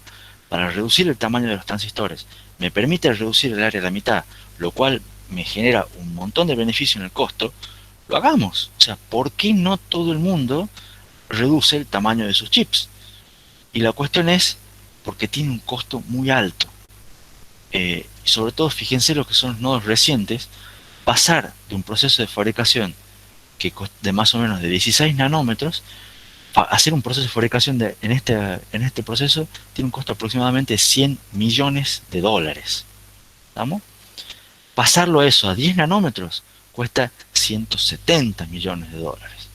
para reducir el tamaño de los transistores, me permite reducir el área a la mitad, lo cual me genera un montón de beneficio en el costo, lo hagamos. O sea, ¿por qué no todo el mundo reduce el tamaño de sus chips? Y la cuestión es porque tiene un costo muy alto. Y sobre todo, fíjense lo que son los nodos recientes, pasar de un proceso de fabricación de más o menos de 16 nanómetros, hacer un proceso de fabricación en este proceso tiene un costo aproximadamente de 100 millones de dólares. ¿Estamos? Pasarlo a eso a 10 nanómetros cuesta 170 millones de dólares.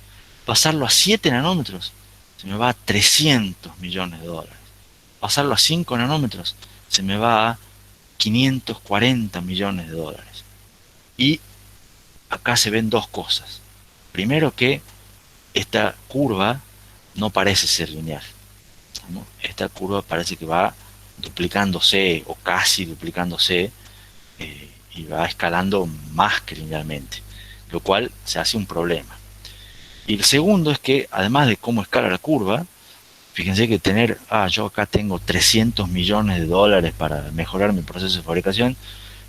Pasarlo a 7 nanómetros se me va a 300 millones de dólares. Pasarlo a 5 nanómetros se me va a 540 millones de dólares. Y acá se ven dos cosas. Primero que esta curva no parece ser lineal, ¿no? Esta curva parece que va duplicándose o casi duplicándose, y va escalando más que linealmente, lo cual se hace un problema. Y el segundo es que además de cómo escala la curva, fíjense que yo acá tengo 300 millones de dólares para mejorar mi proceso de fabricación,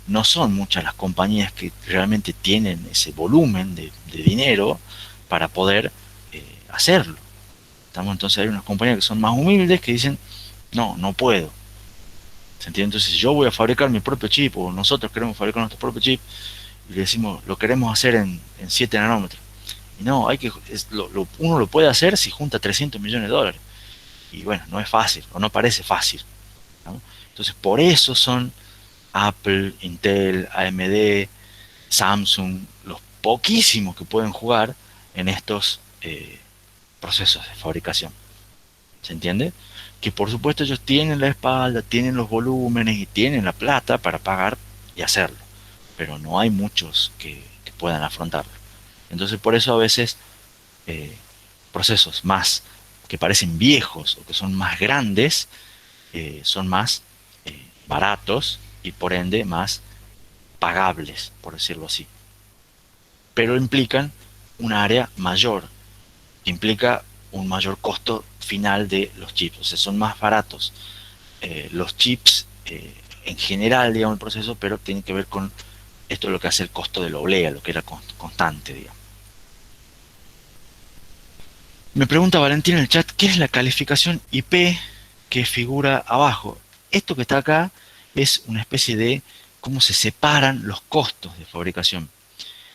no son muchas las compañías que realmente tienen ese volumen de dinero para poder hacerlo. Entonces hay unas compañías que son más humildes que dicen, no, no puedo. ¿Se entiende? Entonces si yo voy a fabricar mi propio chip o nosotros queremos fabricar nuestro propio chip y le decimos, lo queremos hacer en 7 nanómetros. Y no, uno lo puede hacer si junta 300 millones de dólares. Y bueno, no es fácil, o no parece fácil, ¿no? Entonces por eso son Apple, Intel, AMD, Samsung, los poquísimos que pueden jugar en estos procesos de fabricación. ¿Se entiende? Que por supuesto ellos tienen la espalda, tienen los volúmenes y tienen la plata para pagar y hacerlo. pero no hay muchos que puedan afrontarlo. Entonces por eso a veces eh, procesos más que parecen viejos o que son más grandes son más baratos y por ende más pagables, por decirlo así. Pero implican un área mayor, implica un mayor costo final de los chips, o sea, son más baratos los chips en general, digamos, el proceso, pero tiene que ver con esto es lo que hace el costo de la oblea, lo que era constante, digamos. Me pregunta Valentín en el chat, ¿qué es la calificación IP que figura abajo? Esto que está acá es una especie de cómo se separan los costos de fabricación.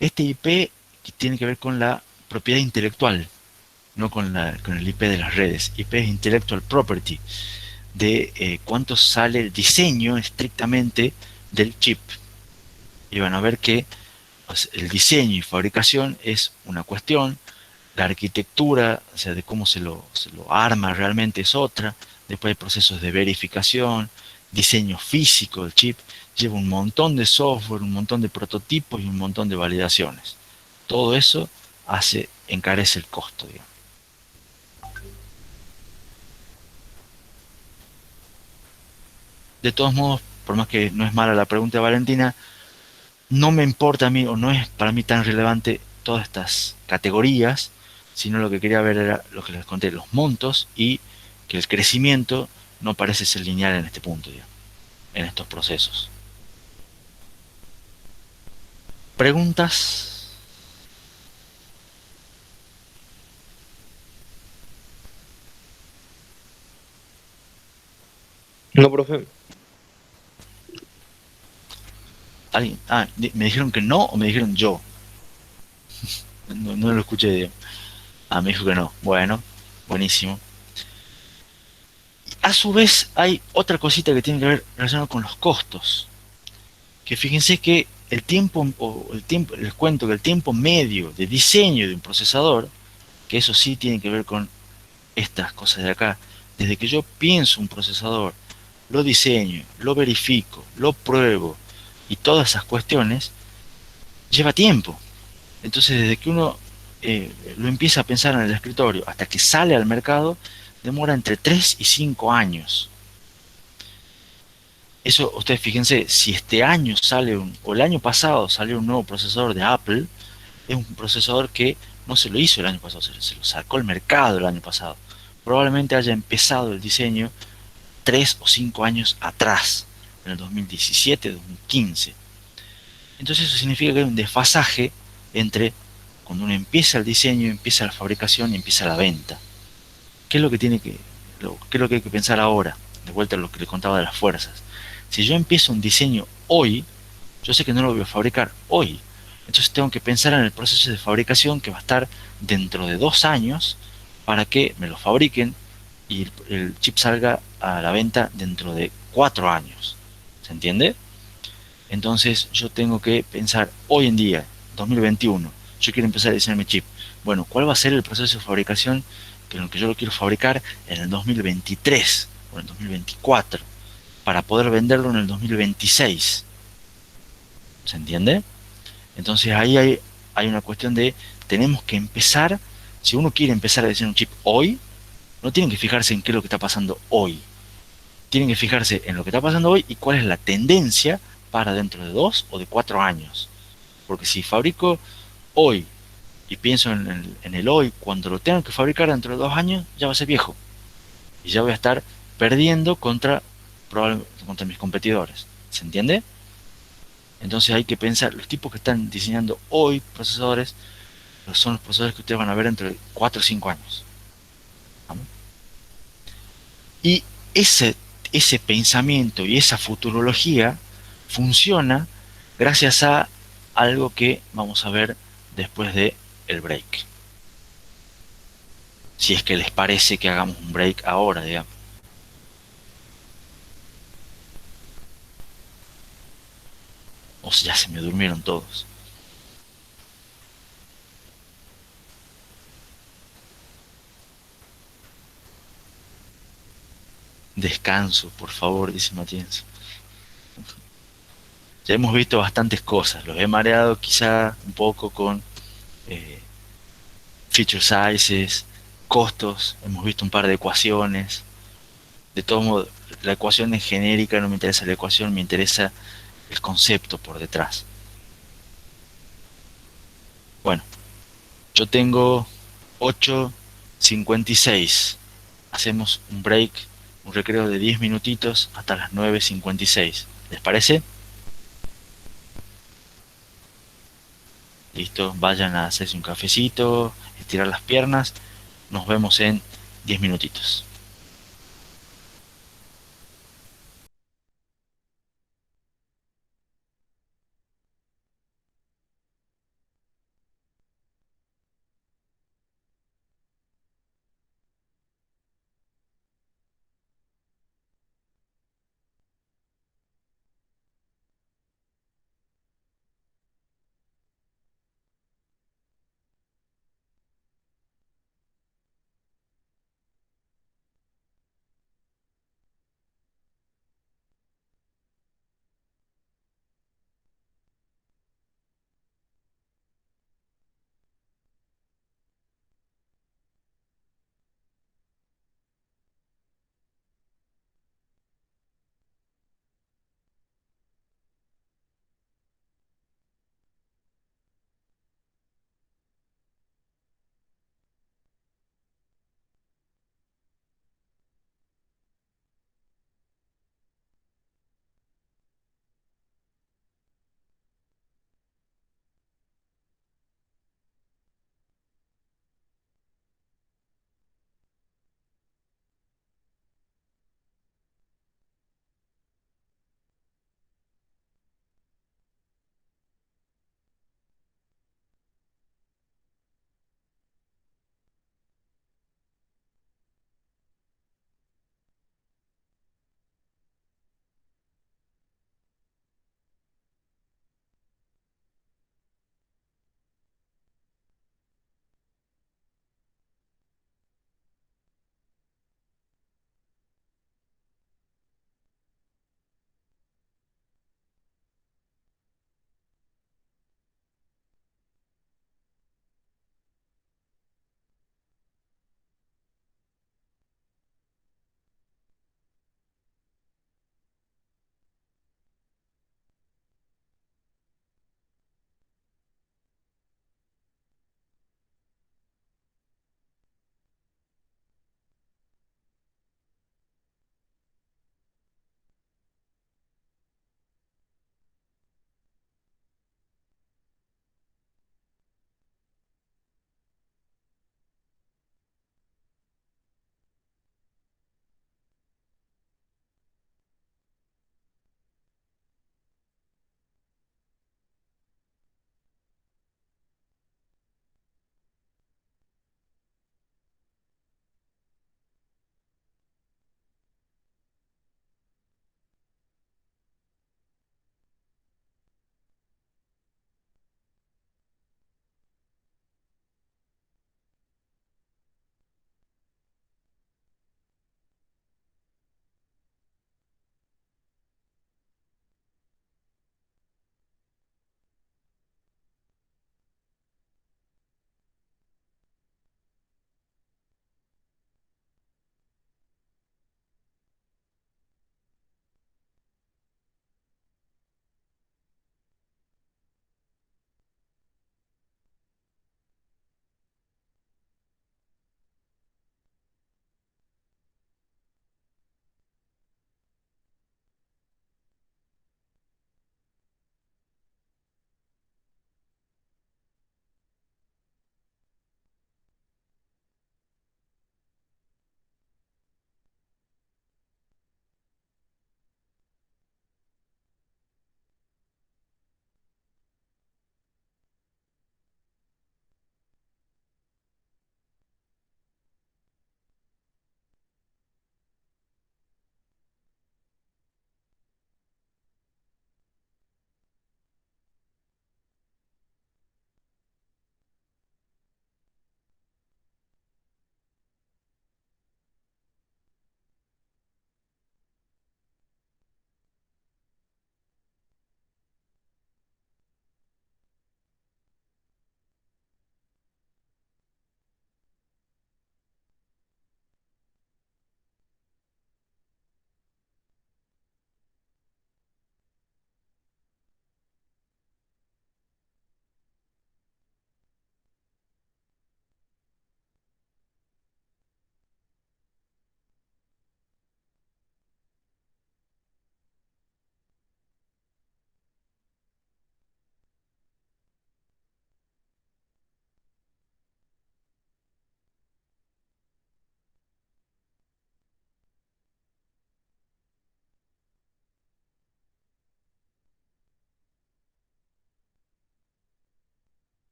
Este IP tiene que ver con la propiedad intelectual, no con el IP de las redes. IP es Intellectual Property, de cuánto sale el diseño estrictamente del chip. Y van a ver que pues, el diseño y fabricación es una cuestión, la arquitectura, o sea, de cómo se lo arma realmente es otra, después hay procesos de verificación, diseño físico del chip, lleva un montón de software, un montón de prototipos y un montón de validaciones. Todo eso encarece el costo, digamos. De todos modos, por más que no es mala la pregunta de Valentina, no me importa a mí, o no es para mí tan relevante todas estas categorías, sino lo que quería ver era lo que les conté, los montos y que el crecimiento no parece ser lineal en este punto, digamos, en estos procesos. ¿Preguntas? No, profe. ¿Alguien? Ah, ¿me dijeron que no o me dijeron yo? No, no lo escuché, digamos. Ah, me dijo que no. Bueno, buenísimo. A su vez, hay otra cosita que tiene que ver relacionado con los costos. Que fíjense que les cuento que el tiempo medio de diseño de un procesador, que eso sí tiene que ver con estas cosas de acá, desde que yo pienso un procesador, lo diseño, lo verifico, lo pruebo y todas esas cuestiones, lleva tiempo. Entonces, desde que uno lo empieza a pensar en el escritorio hasta que sale al mercado, demora entre 3 y 5 años. Eso, ustedes fíjense, si este año o el año pasado salió un nuevo procesador de Apple, es un procesador que no se lo hizo el año pasado, se lo sacó al mercado el año pasado. Probablemente haya empezado el diseño 3 o 5 años atrás, en el 2017, 2015. Entonces eso significa que hay un desfasaje entre cuando uno empieza el diseño, empieza la fabricación y empieza la venta. ¿Qué es lo que qué es lo que hay que pensar ahora? De vuelta a lo que les contaba de las fuerzas. Si yo empiezo un diseño hoy, yo sé que no lo voy a fabricar hoy. Entonces tengo que pensar en el proceso de fabricación que va a estar dentro de 2 años para que me lo fabriquen y el chip salga a la venta dentro de 4 años. ¿Se entiende? Entonces yo tengo que pensar hoy en día, 2021, yo quiero empezar a diseñar mi chip. Bueno, ¿cuál va a ser el proceso de fabricación en el que yo lo quiero fabricar en el 2023 o en el 2024 para poder venderlo en el 2026? ¿Se entiende? Entonces ahí hay una cuestión de, tenemos que empezar, si uno quiere empezar a diseñar un chip hoy, no tienen que fijarse en qué es lo que está pasando hoy. Tienen que fijarse en lo que está pasando hoy y cuál es la tendencia para dentro de 2 o de 4 años. Porque si fabrico hoy y pienso en el hoy, cuando lo tengo que fabricar dentro de 2 años, ya va a ser viejo. Y ya voy a estar perdiendo contra mis competidores. ¿Se entiende? Entonces hay que pensar, los tipos que están diseñando hoy procesadores, son los procesadores que ustedes van a ver entre 4 o 5 años. ¿Vamos? Y ese, ese pensamiento y esa futurología funciona gracias a algo que vamos a ver después de el break. Si es que les parece que hagamos un break ahora, digamos. O si ya se me durmieron todos. Descanso, por favor, dice Matías. Ya hemos visto bastantes cosas. Los he mareado quizá un poco con eh, feature sizes, costos. Hemos visto un par de ecuaciones. De todos modos, la ecuación es genérica, no me interesa la ecuación, me interesa el concepto por detrás. Bueno, yo tengo 8:56. Hacemos un break, un recreo de 10 minutitos hasta las 9:56. ¿Les parece? Listo, vayan a hacerse un cafecito, estirar las piernas. Nos vemos en 10 minutitos.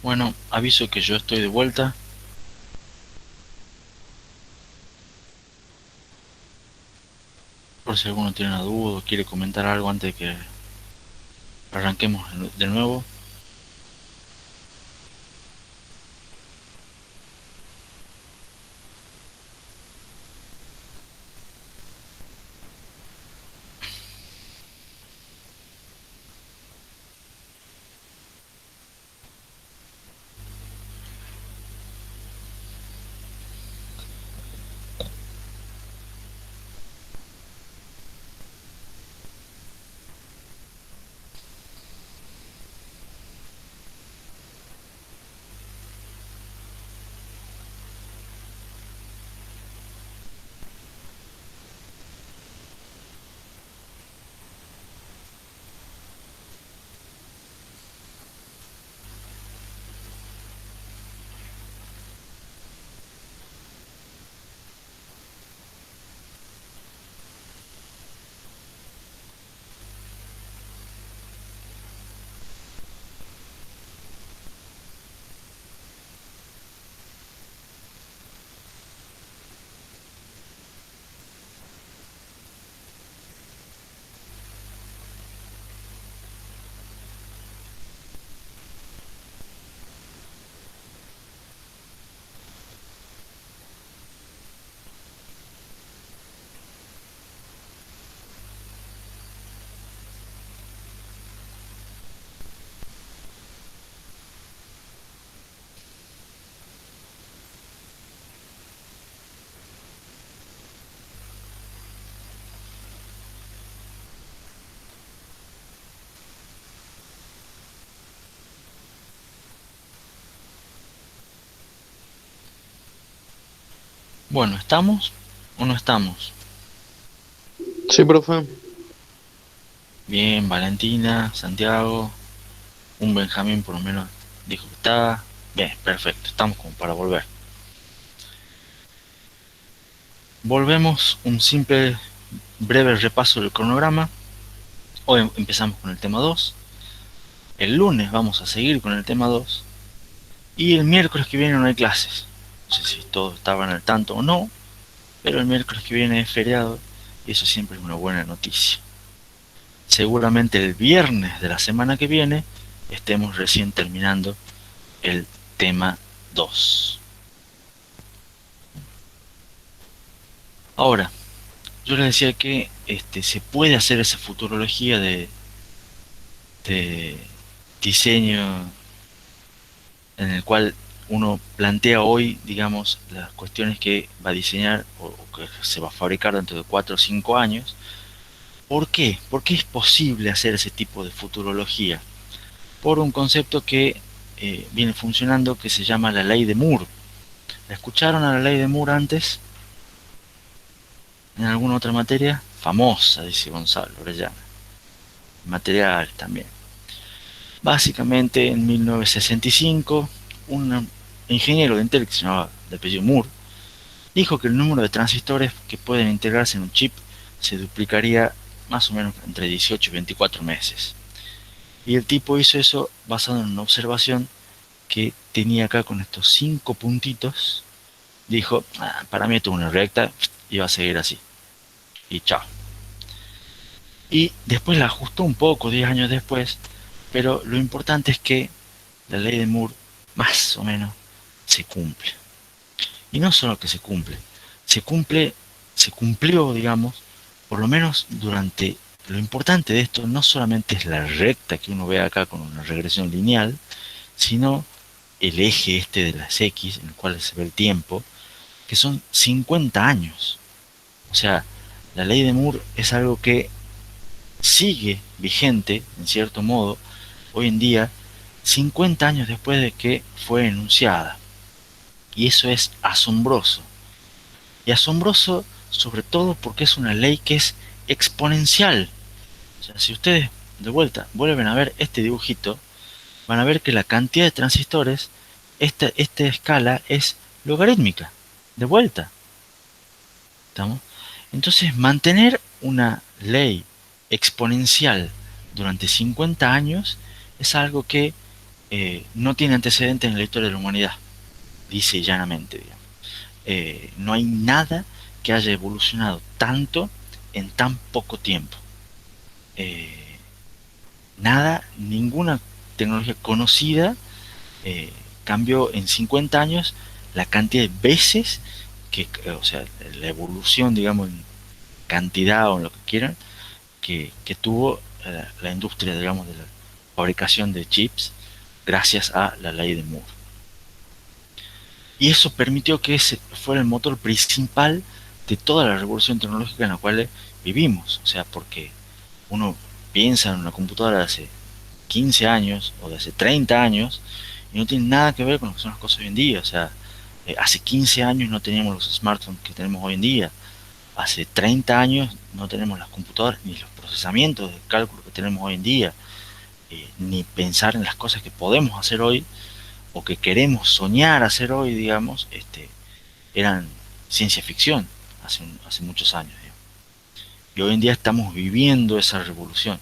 Bueno, aviso que yo estoy de vuelta. Por si alguno tiene una duda o quiere comentar algo antes de que arranquemos de nuevo. Bueno, ¿estamos o no estamos? Sí, profe. Bien, Valentina, Santiago, un Benjamín por lo menos dijo que estaba. Bien, perfecto, estamos como para volver. Volvemos un simple, breve repaso del cronograma. Hoy empezamos con el tema 2. El lunes vamos a seguir con el tema 2. Y el miércoles que viene no hay clases. No sé si todos estaban al tanto o no, pero el miércoles que viene es feriado y eso siempre es una buena noticia. Seguramente el viernes de la semana que viene estemos recién terminando el tema 2. Ahora, yo les decía que se puede hacer esa futurología de diseño en el cual uno plantea hoy, digamos, las cuestiones que va a diseñar o que se va a fabricar dentro de 4 o 5 años. ¿Por qué? ¿Por qué es posible hacer ese tipo de futurología? Por un concepto que viene funcionando que se llama la ley de Moore. ¿La escucharon a la ley de Moore antes? ¿En alguna otra materia? Famosa, dice Gonzalo Orellana. Material también. Básicamente en 1965, un ingeniero de Intel que se llamaba de apellido Moore dijo que el número de transistores que pueden integrarse en un chip se duplicaría más o menos entre 18 y 24 meses. Y el tipo hizo eso basado en una observación que tenía acá con estos 5 puntitos. Dijo, para mí esto es una recta y va a seguir así. Y chao. Y después la ajustó un poco 10 años después, pero lo importante es que la ley de Moore más o menos se cumple. Y no solo que se cumple, se cumplió, digamos, por lo menos durante, lo importante de esto no solamente es la recta que uno ve acá con una regresión lineal, sino el eje este de las X, en el cual se ve el tiempo, que son 50 años. O sea, la ley de Moore es algo que sigue vigente, en cierto modo, hoy en día, 50 años después de que fue enunciada. Y eso es asombroso. Y asombroso sobre todo porque es una ley que es exponencial. O sea, si ustedes de vuelta vuelven a ver este dibujito, van a ver que la cantidad de transistores, esta escala es logarítmica. De vuelta. ¿Estamos? Entonces, mantener una ley exponencial durante 50 años es algo que no tiene antecedentes en la historia de la humanidad, dice llanamente, digamos. No hay nada que haya evolucionado tanto en tan poco tiempo. Eh, Nada, ninguna tecnología conocida cambió en 50 años la cantidad de veces o sea, la evolución, digamos, en cantidad o en lo que quieran, que tuvo la industria, digamos, de la fabricación de chips gracias a la ley de Moore. Y eso permitió que ese fuera el motor principal de toda la revolución tecnológica en la cual vivimos. O sea, porque uno piensa en una computadora de hace 15 años o de hace 30 años y no tiene nada que ver con lo que son las cosas hoy en día. O sea, hace 15 años no teníamos los smartphones que tenemos hoy en día. Hace 30 años no tenemos las computadoras ni los procesamientos de cálculo que tenemos hoy en día, ni pensar en las cosas que podemos hacer hoy o que queremos soñar hacer hoy, digamos, eran ciencia ficción hace muchos años. Digamos. Y hoy en día estamos viviendo esa revolución.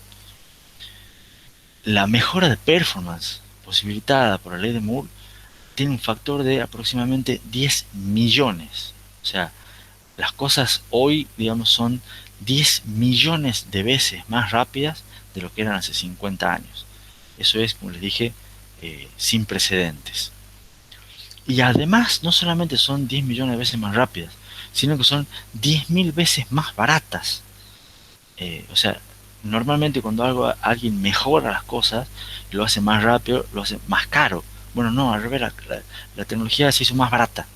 La mejora de performance posibilitada por la ley de Moore tiene un factor de aproximadamente 10 millones. O sea, las cosas hoy, digamos, son 10 millones de veces más rápidas de lo que eran hace 50 años. Eso es, como les dije, sin precedentes. Y además, no solamente son 10 millones de veces más rápidas, sino que son 10.000 veces más baratas. O sea, normalmente cuando alguien mejora las cosas, lo hace más rápido, lo hace más caro. Bueno, no, al revés, la tecnología se hizo más barata,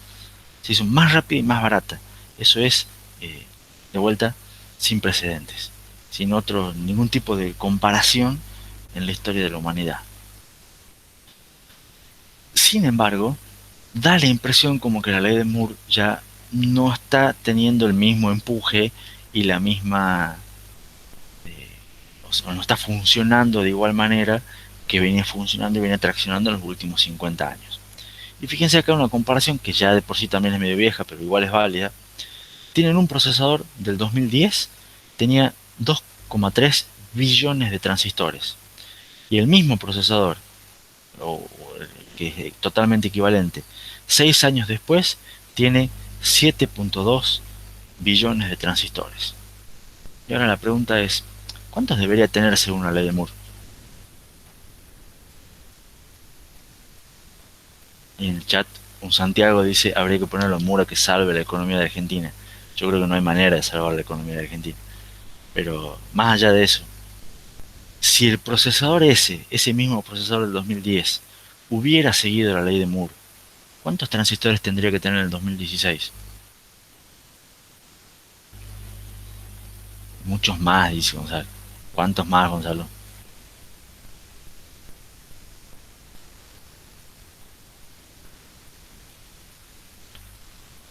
se hizo más rápida y más barata. Eso es, de vuelta, sin precedentes, sin ningún tipo de comparación en la historia de la humanidad. Sin embargo, da la impresión como que la ley de Moore ya no está teniendo el mismo empuje y la misma, o sea, no está funcionando de igual manera que venía funcionando y venía traccionando en los últimos 50 años. Y fíjense acá una comparación que ya de por sí también es medio vieja, pero igual es válida. Tienen un procesador del 2010, tenía 2,3 billones de transistores. Y el mismo procesador, o, que es totalmente equivalente, 6 años después tiene 7,2 billones de transistores. Y ahora la pregunta es, ¿cuántos debería tener según la ley de Moore? Y en el chat, un Santiago dice, habría que ponerlo en Moore a que salve la economía de Argentina. Yo creo que no hay manera de salvar la economía de Argentina. Pero más allá de eso, si el procesador ese mismo procesador del 2010, hubiera seguido la ley de Moore, ¿cuántos transistores tendría que tener en el 2016? Muchos más, dice Gonzalo. ¿Cuántos más, Gonzalo?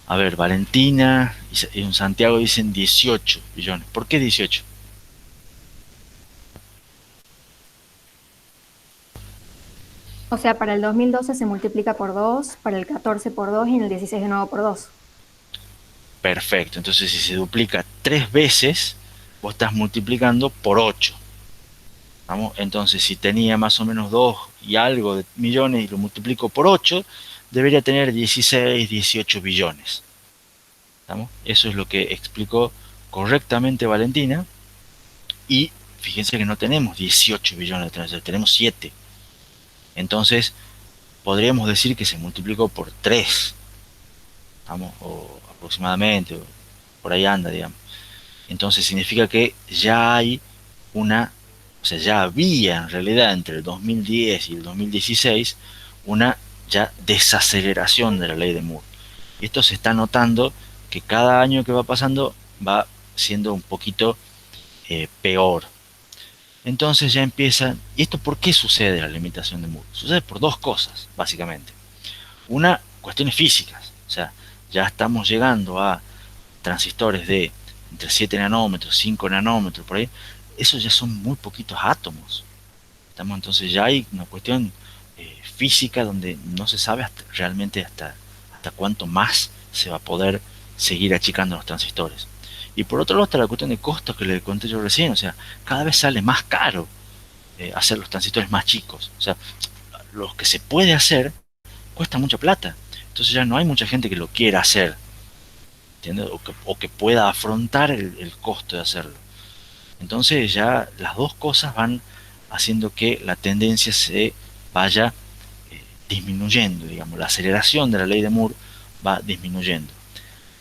A ver, Valentina y un Santiago dicen 18 billones. ¿Por qué 18? O sea, para el 2012 se multiplica por 2, para el 14 por 2 y en el 16 de nuevo por 2. Perfecto. Entonces, si se duplica 3 veces, vos estás multiplicando por 8. ¿Vamos? Entonces, si tenía más o menos 2 y algo de millones y lo multiplico por 8, debería tener 16, 18 billones. ¿Vamos? Eso es lo que explicó correctamente Valentina. Y fíjense que no tenemos 18 billones de transistores, tenemos 7. Entonces, podríamos decir que se multiplicó por 3. ¿Vamos? O aproximadamente, o por ahí anda, digamos. Entonces significa que ya hay o sea, ya había en realidad entre el 2010 y el 2016 una ya desaceleración de la ley de Moore. Y esto se está notando que cada año que va pasando va siendo un poquito peor. Entonces ya empieza, ¿y esto por qué sucede la limitación de Moore? Sucede por dos cosas, básicamente. Una, cuestiones físicas, o sea, ya estamos llegando a transistores de entre 7 nanómetros, 5 nanómetros, por ahí, esos ya son muy poquitos átomos. Entonces ya hay una cuestión física donde no se sabe realmente hasta cuánto más se va a poder seguir achicando los transistores. Y por otro lado está la cuestión de costos que le conté yo recién, o sea, cada vez sale más caro hacer los transistores más chicos. O sea, lo que se puede hacer cuesta mucha plata. Entonces ya no hay mucha gente que lo quiera hacer, ¿entiendes? O que pueda afrontar el costo de hacerlo. Entonces ya las dos cosas van haciendo que la tendencia se vaya disminuyendo, digamos, la aceleración de la ley de Moore va disminuyendo.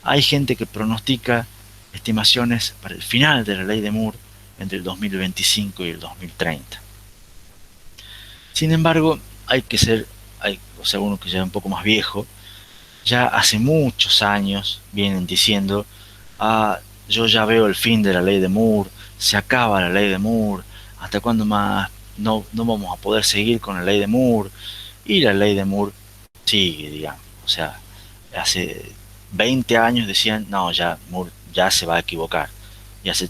Hay gente que pronostica estimaciones para el final de la ley de Moore entre el 2025 y el 2030. Sin embargo, hay que ser, o sea, uno que ya es un poco más viejo, ya hace muchos años vienen diciendo, ah, yo ya veo el fin de la ley de Moore, se acaba la ley de Moore, hasta cuándo más no vamos a poder seguir con la ley de Moore, y la ley de Moore sigue, digamos, o sea, hace 20 años decían, no, ya Moore ya se va a equivocar, y hace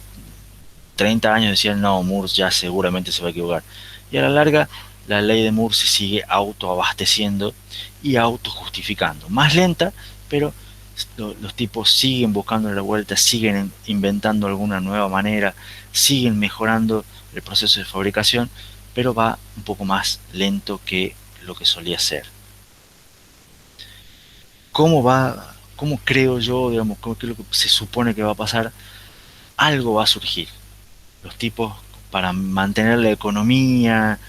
30 años decían, no, Moore ya seguramente se va a equivocar, y a la larga la ley de Moore se sigue autoabasteciendo y autojustificando, más lenta, pero los tipos siguen buscando la vuelta, siguen inventando alguna nueva manera, siguen mejorando el proceso de fabricación, pero va un poco más lento que lo que solía ser. ¿Cómo va? ¿Cómo creo yo, digamos, qué es lo que se supone que va a pasar? Algo va a surgir. Los tipos, para mantener la economía,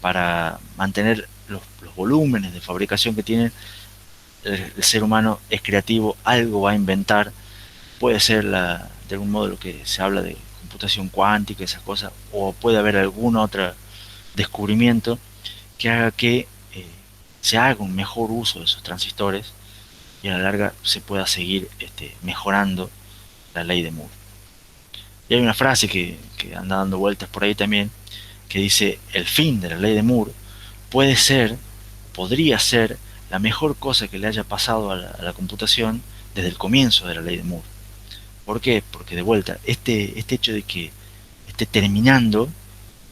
para mantener los volúmenes de fabricación que tienen, el ser humano es creativo, algo va a inventar. Puede ser de algún modo lo que se habla de computación cuántica, esas cosas, o puede haber algún otro descubrimiento que haga que se haga un mejor uso de esos transistores y a la larga se pueda seguir mejorando la ley de Moore. Y hay una frase que anda dando vueltas por ahí también, que dice, el fin de la ley de Moore puede ser, podría ser, la mejor cosa que le haya pasado a la computación desde el comienzo de la ley de Moore. ¿Por qué? Porque de vuelta, este hecho de que esté terminando,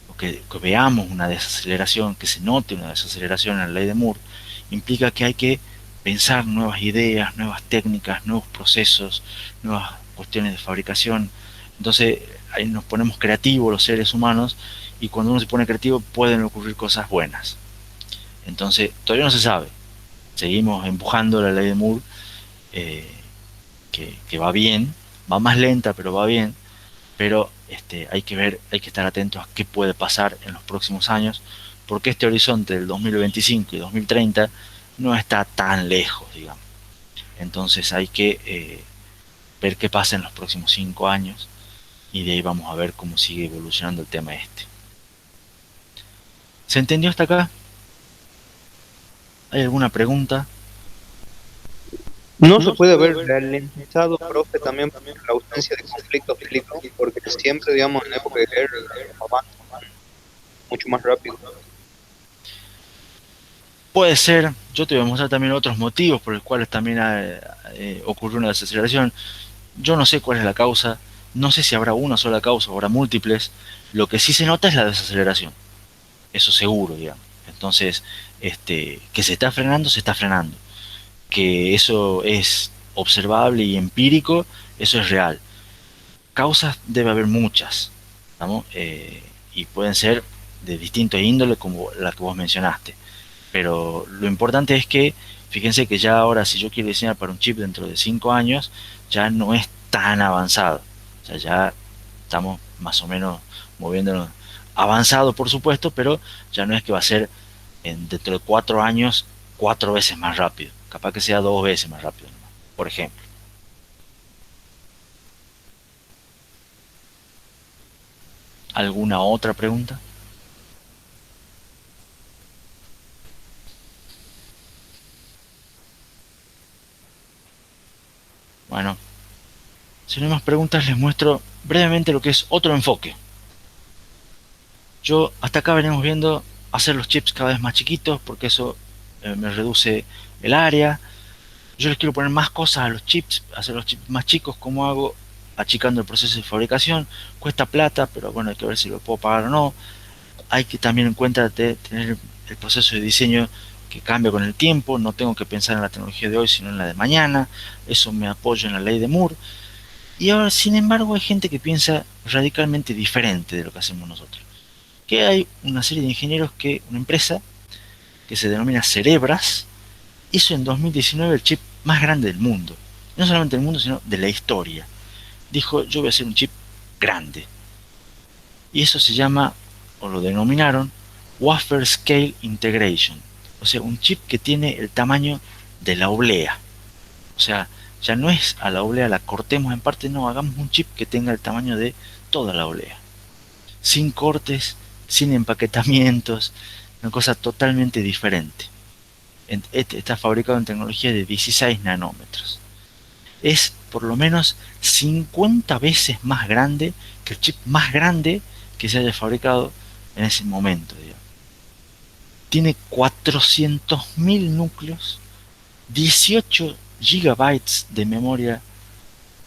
o que veamos una desaceleración, que se note una desaceleración en la ley de Moore, implica que hay que pensar nuevas ideas, nuevas técnicas, nuevos procesos, nuevas cuestiones de fabricación. Entonces ahí nos ponemos creativos los seres humanos y cuando uno se pone creativo pueden ocurrir cosas buenas. Entonces todavía no se sabe. Seguimos empujando la ley de Moore, eh, que va bien, va más lenta pero va bien, pero hay que ver, hay que estar atentos a qué puede pasar en los próximos años, porque este horizonte del 2025 y 2030 no está tan lejos, digamos. Entonces hay que ver qué pasa en los próximos 5 años y de ahí vamos a ver cómo sigue evolucionando el tema este. ¿Se entendió hasta acá? ¿Hay alguna pregunta? No se puede haber ralentizado, profe, también por la ausencia de conflictos bélicos, porque siempre, digamos, en época de guerra avanzan mucho más rápido. Puede ser, yo te voy a mostrar también otros motivos por los cuales también ocurrió una desaceleración. Yo no sé cuál es la causa, no sé si habrá una sola causa o habrá múltiples. Lo que sí se nota es la desaceleración, eso seguro, digamos. Entonces, que se está frenando, se está frenando. Que eso es observable y empírico, eso es real. Causas debe haber muchas, ¿vamos? Y pueden ser de distinto índole como la que vos mencionaste. Pero lo importante es que, fíjense que ya ahora si yo quiero diseñar para un chip dentro de 5 años, ya no es tan avanzado. O sea, ya estamos más o menos moviéndonos avanzado, por supuesto, pero ya no es que va a ser dentro de 4 años 4 veces más rápido. Capaz que sea 2 veces más rápido, ¿no? Por ejemplo. ¿Alguna otra pregunta? Bueno, si no hay más preguntas, les muestro brevemente lo que es otro enfoque. Yo hasta acá venimos viendo hacer los chips cada vez más chiquitos porque eso me reduce el área. Yo les quiero poner más cosas a los chips, hacer los chips más chicos. ¿Cómo hago? Achicando el proceso de fabricación. Cuesta plata, pero bueno, hay que ver si lo puedo pagar o no. Hay que también en cuenta tener el proceso de diseño que cambia con el tiempo. No tengo que pensar en la tecnología de hoy, sino en la de mañana. Eso me apoya en la ley de Moore. Y ahora, sin embargo, hay gente que piensa radicalmente diferente de lo que hacemos nosotros. Que hay una serie de ingenieros una empresa que se denomina Cerebras, hizo en 2019 el chip más grande del mundo. No solamente del mundo, sino de la historia. Dijo, yo voy a hacer un chip grande. Y eso se llama, o lo denominaron, Wafer Scale Integration. O sea, un chip que tiene el tamaño de la oblea. O sea, ya no es a la oblea la cortemos en parte, no, hagamos un chip que tenga el tamaño de toda la oblea. Sin cortes, sin empaquetamientos, una cosa totalmente diferente. Este está fabricado en tecnología de 16 nanómetros. Es por lo menos 50 veces más grande que el chip más grande que se haya fabricado en ese momento, digamos. Tiene 400.000 núcleos, 18 gigabytes de memoria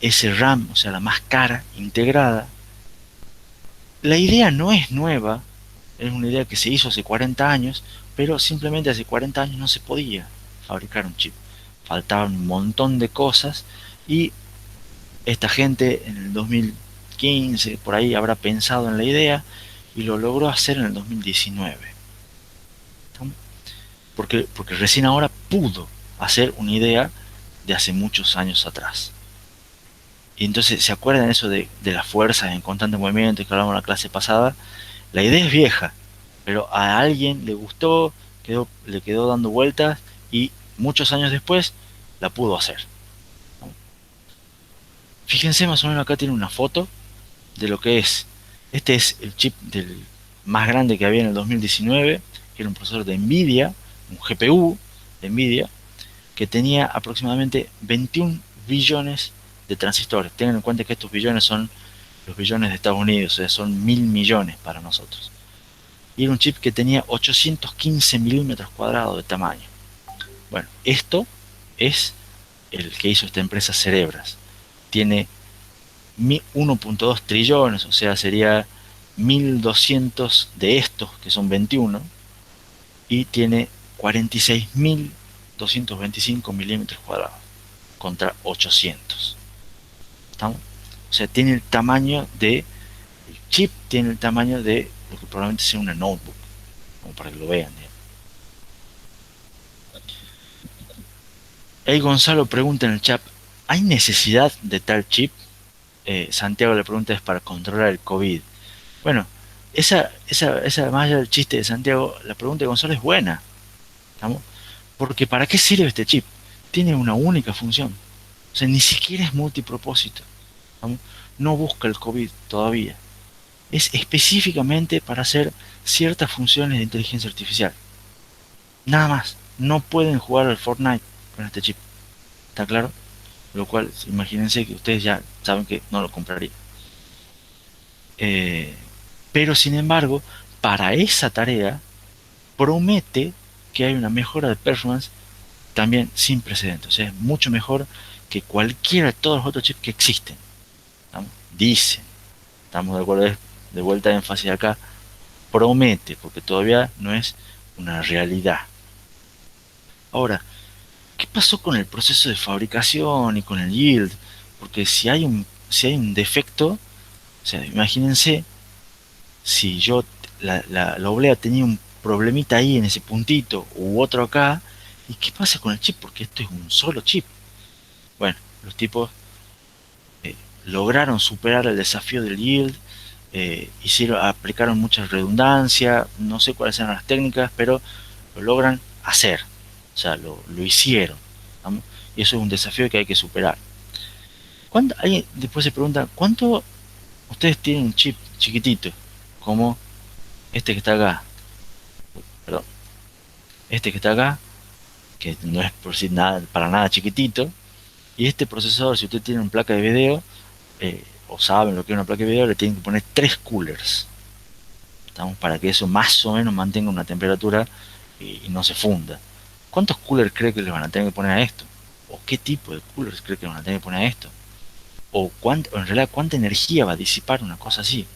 SRAM, o sea, la más cara, integrada. La idea no es nueva, es una idea que se hizo hace 40 años, pero simplemente hace 40 años no se podía fabricar un chip. Faltaban un montón de cosas y esta gente en el 2015, por ahí, habrá pensado en la idea y lo logró hacer en el 2019. Porque recién ahora pudo hacer una idea de hace muchos años atrás. Y entonces, ¿se acuerdan eso de las fuerzas en constante movimiento que hablamos en la clase pasada? La idea es vieja, pero a alguien le gustó, le quedó dando vueltas y muchos años después la pudo hacer. Fíjense, más o menos acá tiene una foto de lo que es. Este es el chip del más grande que había en el 2019, que era un procesador de Nvidia, un GPU de Nvidia, que tenía aproximadamente 21 billones de transistores. Tengan en cuenta que estos billones son los billones de Estados Unidos, o sea, son 1000 millones para nosotros. Y era un chip que tenía 815 milímetros cuadrados de tamaño. Bueno, esto es el que hizo esta empresa Cerebras. Tiene 1.2 trillones, o sea, sería 1200 de estos, que son 21, y tiene 46.225 milímetros cuadrados contra 800. ¿Estamos? O sea, tiene el tamaño de, el chip tiene el tamaño de lo que probablemente sea una notebook, como para que lo vean. Ahí Gonzalo pregunta en el chat, ¿hay necesidad de tal chip? Santiago le pregunta, es para controlar el COVID. Bueno, más allá del chiste de Santiago, la pregunta de Gonzalo es buena. ¿Estamos? Porque ¿para qué sirve este chip? Tiene una única función. O sea, ni siquiera es multipropósito. ¿Estamos? No busca el COVID todavía. Es específicamente para hacer ciertas funciones de inteligencia artificial. Nada más. No pueden jugar al Fortnite con este chip. ¿Está claro? Lo cual, imagínense que ustedes ya saben que no lo compraría. Pero sin embargo, para esa tarea promete que hay una mejora de performance también sin precedentes. O sea, es mucho mejor que cualquiera de todos los otros chips que existen. ¿Estamos? Dicen, estamos de acuerdo, de vuelta de énfasis acá, promete, porque todavía no es una realidad. Ahora, ¿qué pasó con el proceso de fabricación y con el yield? Porque si hay un defecto, o sea, imagínense si la oblea tenía un problemita ahí en ese puntito u otro acá, ¿y qué pasa con el chip? Porque esto es un solo chip. Bueno, los tipos lograron superar el desafío del yield, aplicaron mucha redundancia, no sé cuáles eran las técnicas, pero lo logran hacer, o sea, lo hicieron, ¿vamos? Y eso es un desafío que hay que superar. Alguien después se pregunta, ¿cuánto ustedes tienen un chip chiquitito, como este que está acá? Perdón, este que está acá, que no es por decir nada, para nada chiquitito, y este procesador, si usted tiene una placa de video, o saben lo que es una placa de video, le tienen que poner 3 coolers. ¿Estamos? Para que eso más o menos mantenga una temperatura y no se funda. ¿Cuántos coolers cree que le van a tener que poner a esto? ¿O qué tipo de coolers cree que le van a tener que poner a esto? ¿O en realidad cuánta energía va a disipar una cosa así?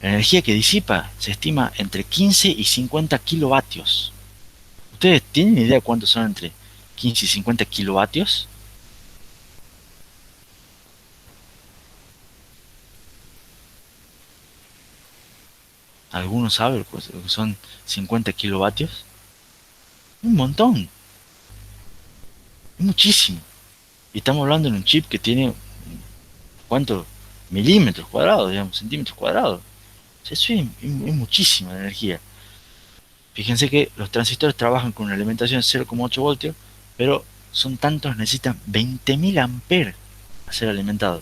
La energía que disipa se estima entre 15 y 50 kilovatios. ¿Ustedes tienen idea de cuántos son entre 15 y 50 kilovatios? ¿Alguno sabe lo que son 50 kilovatios? Un montón, es muchísimo. Y estamos hablando de un chip que tiene, ¿cuántos? Milímetros cuadrados, digamos, centímetros cuadrados. O sea, eso es muchísima energía. Fíjense que los transistores trabajan con una alimentación de 0,8 voltios, pero son tantos, necesitan 20.000 amperes a ser alimentados.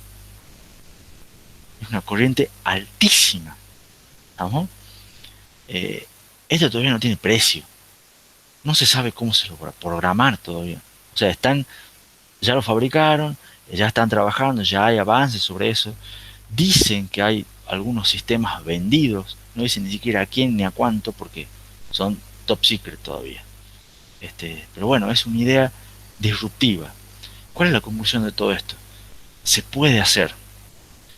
Es una corriente altísima. ¿Estamos? Eh, Esto todavía no tiene precio. No se sabe cómo se lo va a programar todavía. O sea, ya lo fabricaron, ya están trabajando, ya hay avances sobre eso. Dicen que hay algunos sistemas vendidos, no dicen ni siquiera a quién ni a cuánto porque son top secret todavía. Pero bueno, es una idea disruptiva. ¿Cuál es la conclusión de todo esto? Se puede hacer.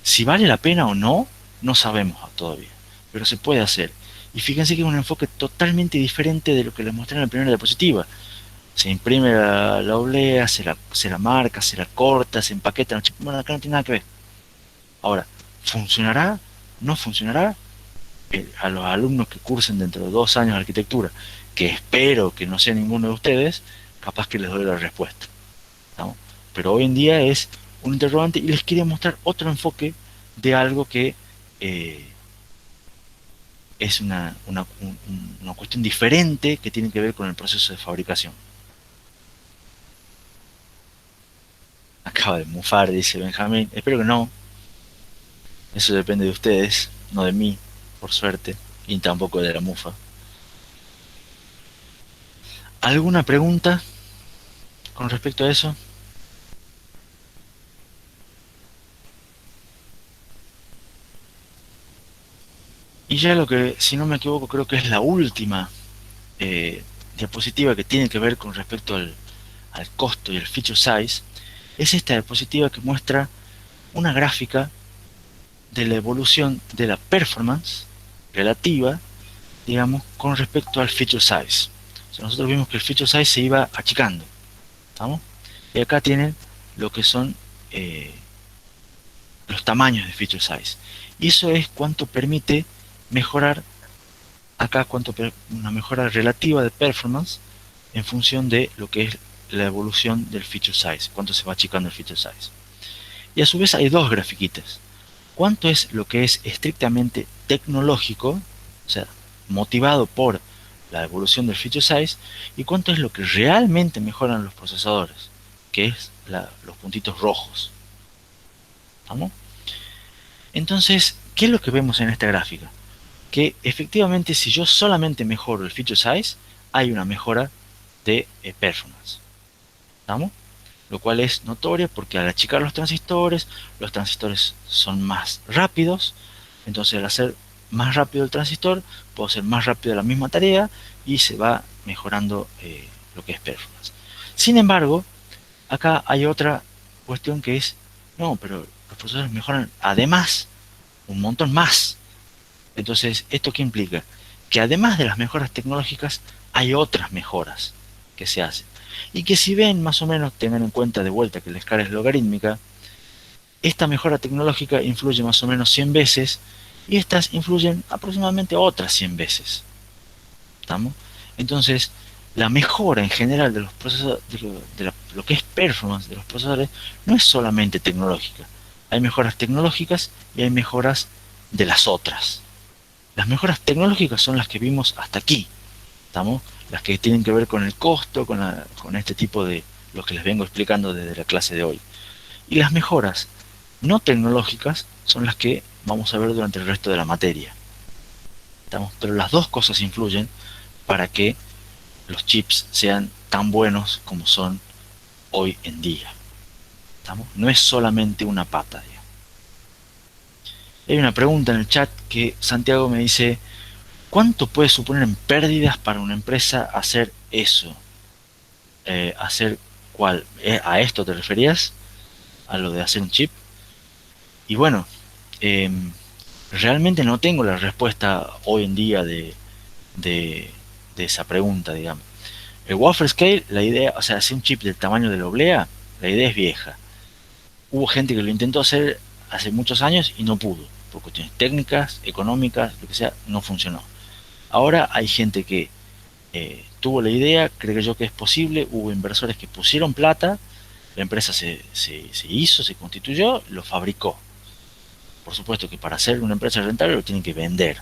Si vale la pena o no, no sabemos todavía, pero se puede hacer. Y fíjense que es un enfoque totalmente diferente de lo que les mostré en la primera diapositiva. Se imprime la oblea, se la marca, se la corta, se empaqueta. Bueno, acá no tiene nada que ver. Ahora, ¿funcionará? ¿No funcionará? A los alumnos que cursen dentro de 2 años de arquitectura, que espero que no sea ninguno de ustedes, capaz que les doy la respuesta, ¿no? Pero hoy en día es un interrogante y les quería mostrar otro enfoque de algo que eh, es una cuestión diferente que tiene que ver con el proceso de fabricación. Acaba de mufar, dice Benjamín. Espero que no. Eso depende de ustedes, no de mí, por suerte, y tampoco de la mufa. ¿Alguna pregunta con respecto a eso? Y ya lo que, si no me equivoco, creo que es la última diapositiva que tiene que ver con respecto al costo y el feature size, es esta diapositiva que muestra una gráfica de la evolución de la performance relativa, digamos, con respecto al feature size. O sea, nosotros vimos que el feature size se iba achicando, ¿estamos? Y acá tienen lo que son los tamaños de feature size. Y eso es cuánto permite mejorar acá, una mejora relativa de performance en función de lo que es la evolución del feature size, cuánto se va achicando el feature size. Y a su vez hay dos grafiquitas. ¿Cuánto es lo que es estrictamente tecnológico, o sea, motivado por la evolución del feature size, y cuánto es lo que realmente mejoran los procesadores, que es los puntitos rojos? ¿Vamos? Entonces, ¿qué es lo que vemos en esta gráfica? Que efectivamente si yo solamente mejoro el feature size, hay una mejora de performance. ¿Estamos? Lo cual es notorio porque al achicar los transistores son más rápidos, entonces al hacer más rápido el transistor, puedo hacer más rápido la misma tarea y se va mejorando lo que es performance. Sin embargo, acá hay otra cuestión que es, no, pero los procesadores mejoran además un montón más. Entonces, ¿esto qué implica? Que además de las mejoras tecnológicas, hay otras mejoras que se hacen. Y que si ven, más o menos, tengan en cuenta de vuelta que la escala es logarítmica, esta mejora tecnológica influye más o menos 100 veces y estas influyen aproximadamente otras 100 veces. ¿Estamos? Entonces, la mejora en general de los procesadores, lo que es performance de los procesadores, no es solamente tecnológica. Hay mejoras tecnológicas y hay mejoras de las otras. Las mejoras tecnológicas son las que vimos hasta aquí, ¿estamos? Las que tienen que ver con el costo, con este tipo de lo que les vengo explicando desde la clase de hoy. Y las mejoras no tecnológicas son las que vamos a ver durante el resto de la materia. ¿Estamos? Pero las dos cosas influyen para que los chips sean tan buenos como son hoy en día. ¿Estamos? No es solamente una pata, digamos. Hay una pregunta en el chat que Santiago me dice: ¿cuánto puede suponer en pérdidas para una empresa hacer eso? ¿Hacer cuál? ¿A esto te referías? ¿A lo de hacer un chip? Y bueno, realmente no tengo la respuesta hoy en día de esa pregunta, digamos. El wafer scale, la idea, o sea, hacer un chip del tamaño de la oblea, la idea es vieja. Hubo gente que lo intentó hacer hace muchos años y no pudo, por cuestiones técnicas, económicas, lo que sea, no funcionó. Ahora hay gente que tuvo la idea, creyó que es posible, hubo inversores que pusieron plata, la empresa se hizo, se constituyó, lo fabricó. Por supuesto que para ser una empresa rentable lo tienen que vender.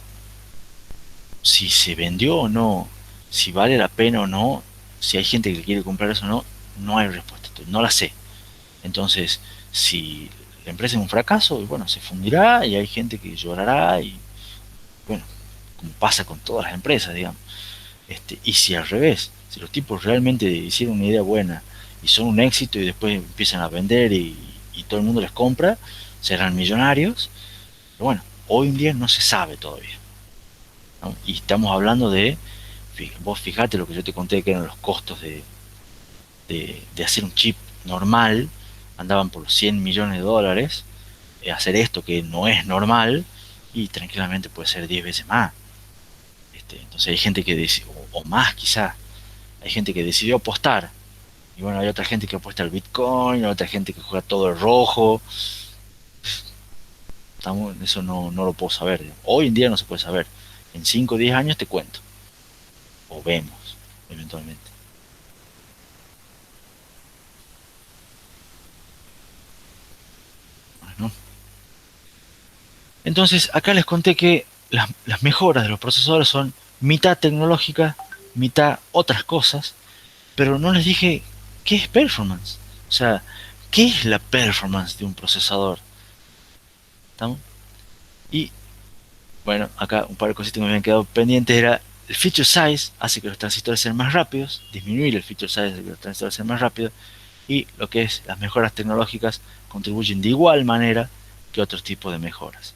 Si se vendió o no, si vale la pena o no, si hay gente que quiere comprar eso o no, no hay respuesta, no la sé. Entonces, si la empresa es un fracaso, y bueno, se fundirá y hay gente que llorará y bueno, como pasa con todas las empresas, digamos. Y si al revés, si los tipos realmente hicieron una idea buena y son un éxito y después empiezan a vender y todo el mundo les compra, serán millonarios. Pero bueno, hoy en día no se sabe todavía, ¿no? Y estamos hablando de, vos fijate lo que yo te conté que eran los costos de hacer un chip normal, andaban por los 100 millones de dólares, hacer esto que no es normal y tranquilamente puede ser 10 veces más. Entonces hay gente que o más quizás, hay gente que decidió apostar. Y bueno, hay otra gente que apuesta al Bitcoin, hay otra gente que juega todo el rojo. Eso no lo puedo saber. Hoy en día no se puede saber. En 5 o 10 años te cuento. O vemos, eventualmente. Bueno. Entonces, acá les conté que las mejoras de los procesadores son mitad tecnológicas, mitad otras cosas, pero no les dije qué es performance. O sea, ¿qué es la performance de un procesador? ¿Estamos? Y bueno, acá un par de cositas que me habían quedado pendientes era el feature size hace que los transistores sean más rápidos, disminuir el feature size hace que los transistores sean más rápidos, y lo que es las mejoras tecnológicas contribuyen de igual manera que otros tipos de mejoras.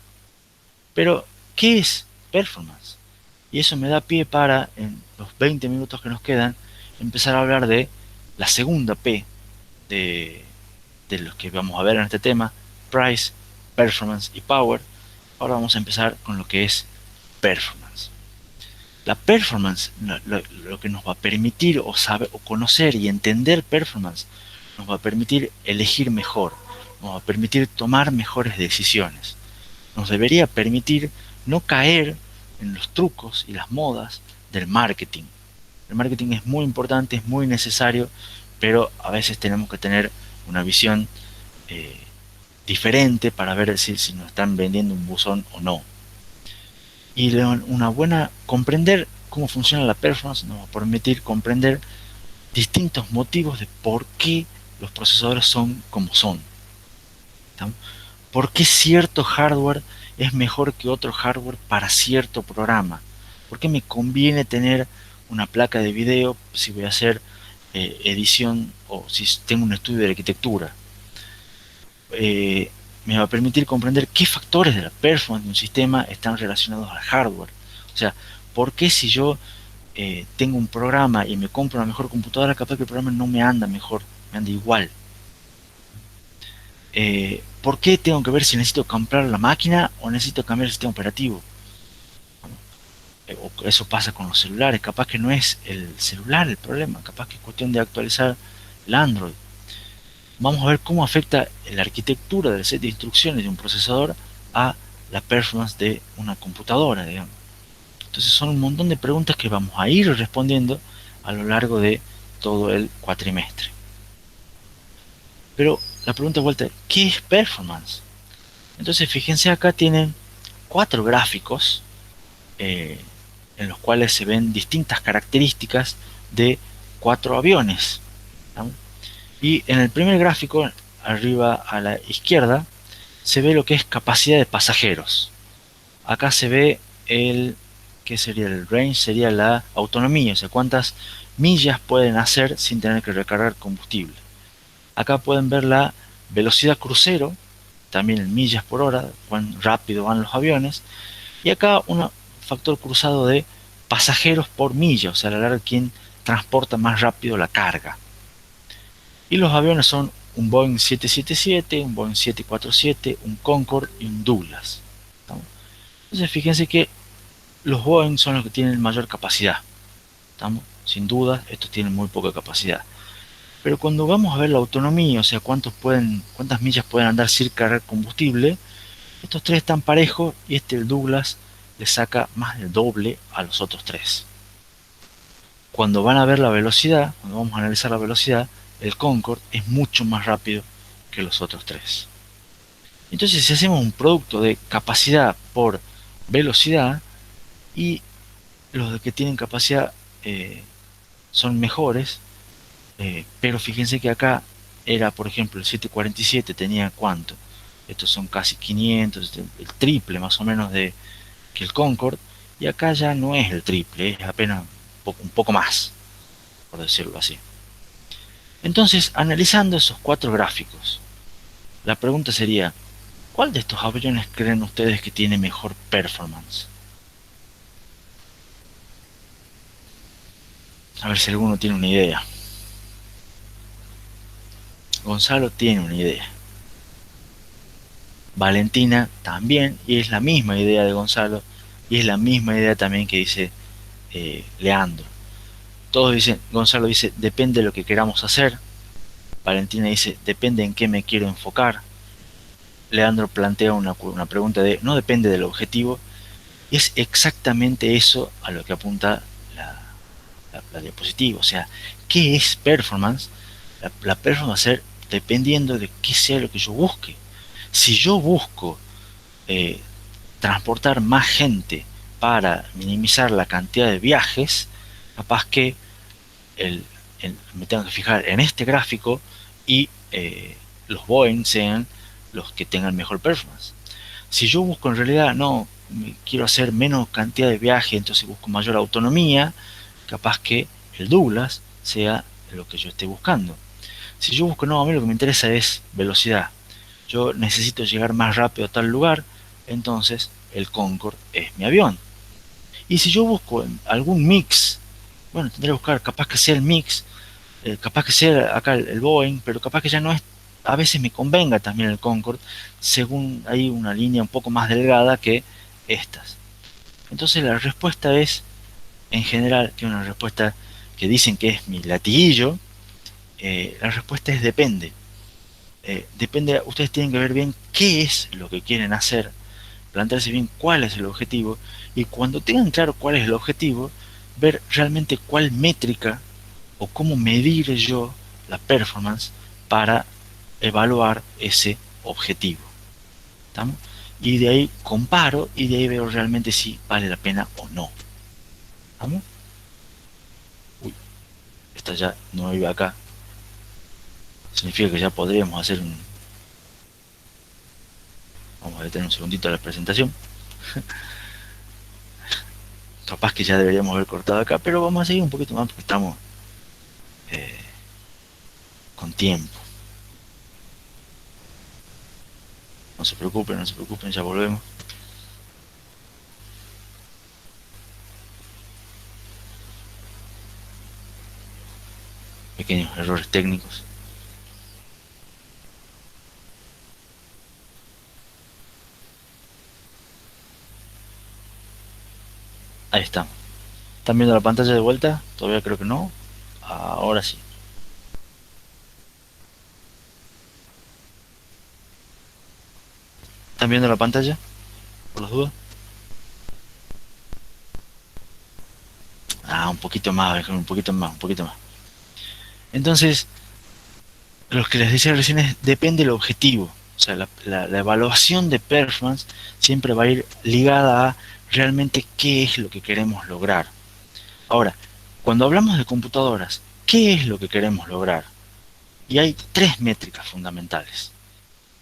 Pero, ¿qué es performance? Y eso me da pie para, en los 20 minutos que nos quedan, empezar a hablar de la segunda P de los que vamos a ver en este tema: Price, Performance y Power. Ahora vamos a empezar con lo que es performance. La performance, lo que nos va a permitir o saber o conocer y entender performance, nos va a permitir elegir mejor, nos va a permitir tomar mejores decisiones, nos debería permitir no caer en los trucos y las modas del marketing. El marketing es muy importante, es muy necesario, pero a veces tenemos que tener una visión diferente para ver si nos están vendiendo un buzón o no. Y una buena comprender cómo funciona la performance nos va a permitir comprender distintos motivos de por qué los procesadores son como son. ¿Tá? ¿Por qué cierto hardware es mejor que otro hardware para cierto programa? ¿Por qué me conviene tener una placa de video si voy a hacer edición o si tengo un estudio de arquitectura? Me va a permitir comprender qué factores de la performance de un sistema están relacionados al hardware. O sea, ¿por qué si yo tengo un programa y me compro una mejor computadora, capaz que el programa no me anda mejor, me anda igual? ¿Por qué tengo que ver si necesito comprar la máquina o necesito cambiar el sistema operativo? Eso pasa con los celulares, capaz que no es el celular el problema, capaz que es cuestión de actualizar el Android. Vamos a ver cómo afecta la arquitectura del set de instrucciones de un procesador a la performance de una computadora, digamos. Entonces son un montón de preguntas que vamos a ir respondiendo a lo largo de todo el cuatrimestre. Pero la pregunta de vuelta, ¿qué es performance? Entonces fíjense, acá tienen 4 gráficos en los cuales se ven distintas características de 4 aviones, ¿no? Y en el primer gráfico, arriba a la izquierda, se ve lo que es capacidad de pasajeros. Acá se ve ¿qué sería el range? Sería la autonomía, o sea, cuántas millas pueden hacer sin tener que recargar combustible. Acá pueden ver la velocidad crucero, también en millas por hora, cuán rápido van los aviones. Y acá un factor cruzado de pasajeros por milla, o sea, a la larga quién transporta más rápido la carga. Y los aviones son un Boeing 777, un Boeing 747, un Concorde y un Douglas. ¿Estamos? Entonces fíjense que los Boeing son los que tienen mayor capacidad. ¿Estamos? Sin duda, estos tienen muy poca capacidad. Pero cuando vamos a ver la autonomía, o sea, cuántas millas pueden andar sin cargar combustible, estos 3 están parejos y el Douglas le saca más del doble a los otros 3. cuando van a ver la velocidad, cuando vamos a analizar la velocidad, el Concorde es mucho más rápido que los otros tres. Entonces, si hacemos un producto de capacidad por velocidad, y los que tienen capacidad son mejores, pero fíjense que acá era, por ejemplo, el 747 tenía ¿cuánto? Estos son casi 500, el triple más o menos que el Concorde, y acá ya no es el triple, es apenas un poco más, por decirlo así. Entonces, analizando esos cuatro gráficos, la pregunta sería, ¿cuál de estos aviones creen ustedes que tiene mejor performance? A ver si alguno tiene una idea. Gonzalo tiene una idea. Valentina también, y es la misma idea de Gonzalo, y es la misma idea también que dice Leandro. Todos dicen, Gonzalo dice, depende de lo que queramos hacer. Valentina dice, depende en qué me quiero enfocar. Leandro plantea una pregunta de, no depende del objetivo. Y es exactamente eso a lo que apunta la diapositiva. O sea, ¿qué es performance? La performance va a ser dependiendo de qué sea lo que yo busque. Si yo busco eh, transportar más gente para minimizar la cantidad de viajes, capaz que me tengo que fijar en este gráfico y los Boeing sean los que tengan mejor performance. Si yo busco en realidad, no, quiero hacer menos cantidad de viaje, entonces busco mayor autonomía, capaz que el Douglas sea lo que yo esté buscando. Si yo busco, no, a mí lo que me interesa es velocidad, yo necesito llegar más rápido a tal lugar, entonces el Concorde es mi avión. Y si yo busco algún mix, bueno, tendré que buscar, capaz que sea el mix, capaz que sea acá el Boeing, pero capaz que ya no es, a veces me convenga también el Concorde, según hay una línea un poco más delgada que estas. Entonces la respuesta es, en general, que una respuesta que dicen que es mi latiguillo, la respuesta es depende. Depende, ustedes tienen que ver bien qué es lo que quieren hacer, plantearse bien cuál es el objetivo, y cuando tengan claro cuál es el objetivo, ver realmente cuál métrica o cómo medir yo la performance para evaluar ese objetivo. ¿Estamos? Y de ahí comparo y de ahí veo realmente si vale la pena o no. ¿Estamos? Uy, esta ya no iba acá. Significa que ya podríamos hacer un... Vamos a detener un segundito la presentación. Capaz que ya deberíamos haber cortado acá, pero vamos a seguir un poquito más porque estamos eh, con tiempo. No se preocupen, no se preocupen, ya volvemos. Pequeños errores técnicos. Ahí estamos. ¿Están viendo la pantalla de vuelta? Todavía creo que no. Ahora sí. ¿Están viendo la pantalla? Por las dudas. Un poquito más, un poquito más, un poquito más. Entonces, lo que les decía recién es, depende del objetivo. O sea, la evaluación de performance siempre va a ir ligada a realmente qué es lo que queremos lograr. Ahora, cuando hablamos de computadoras, ¿qué es lo que queremos lograr? Y hay tres métricas fundamentales.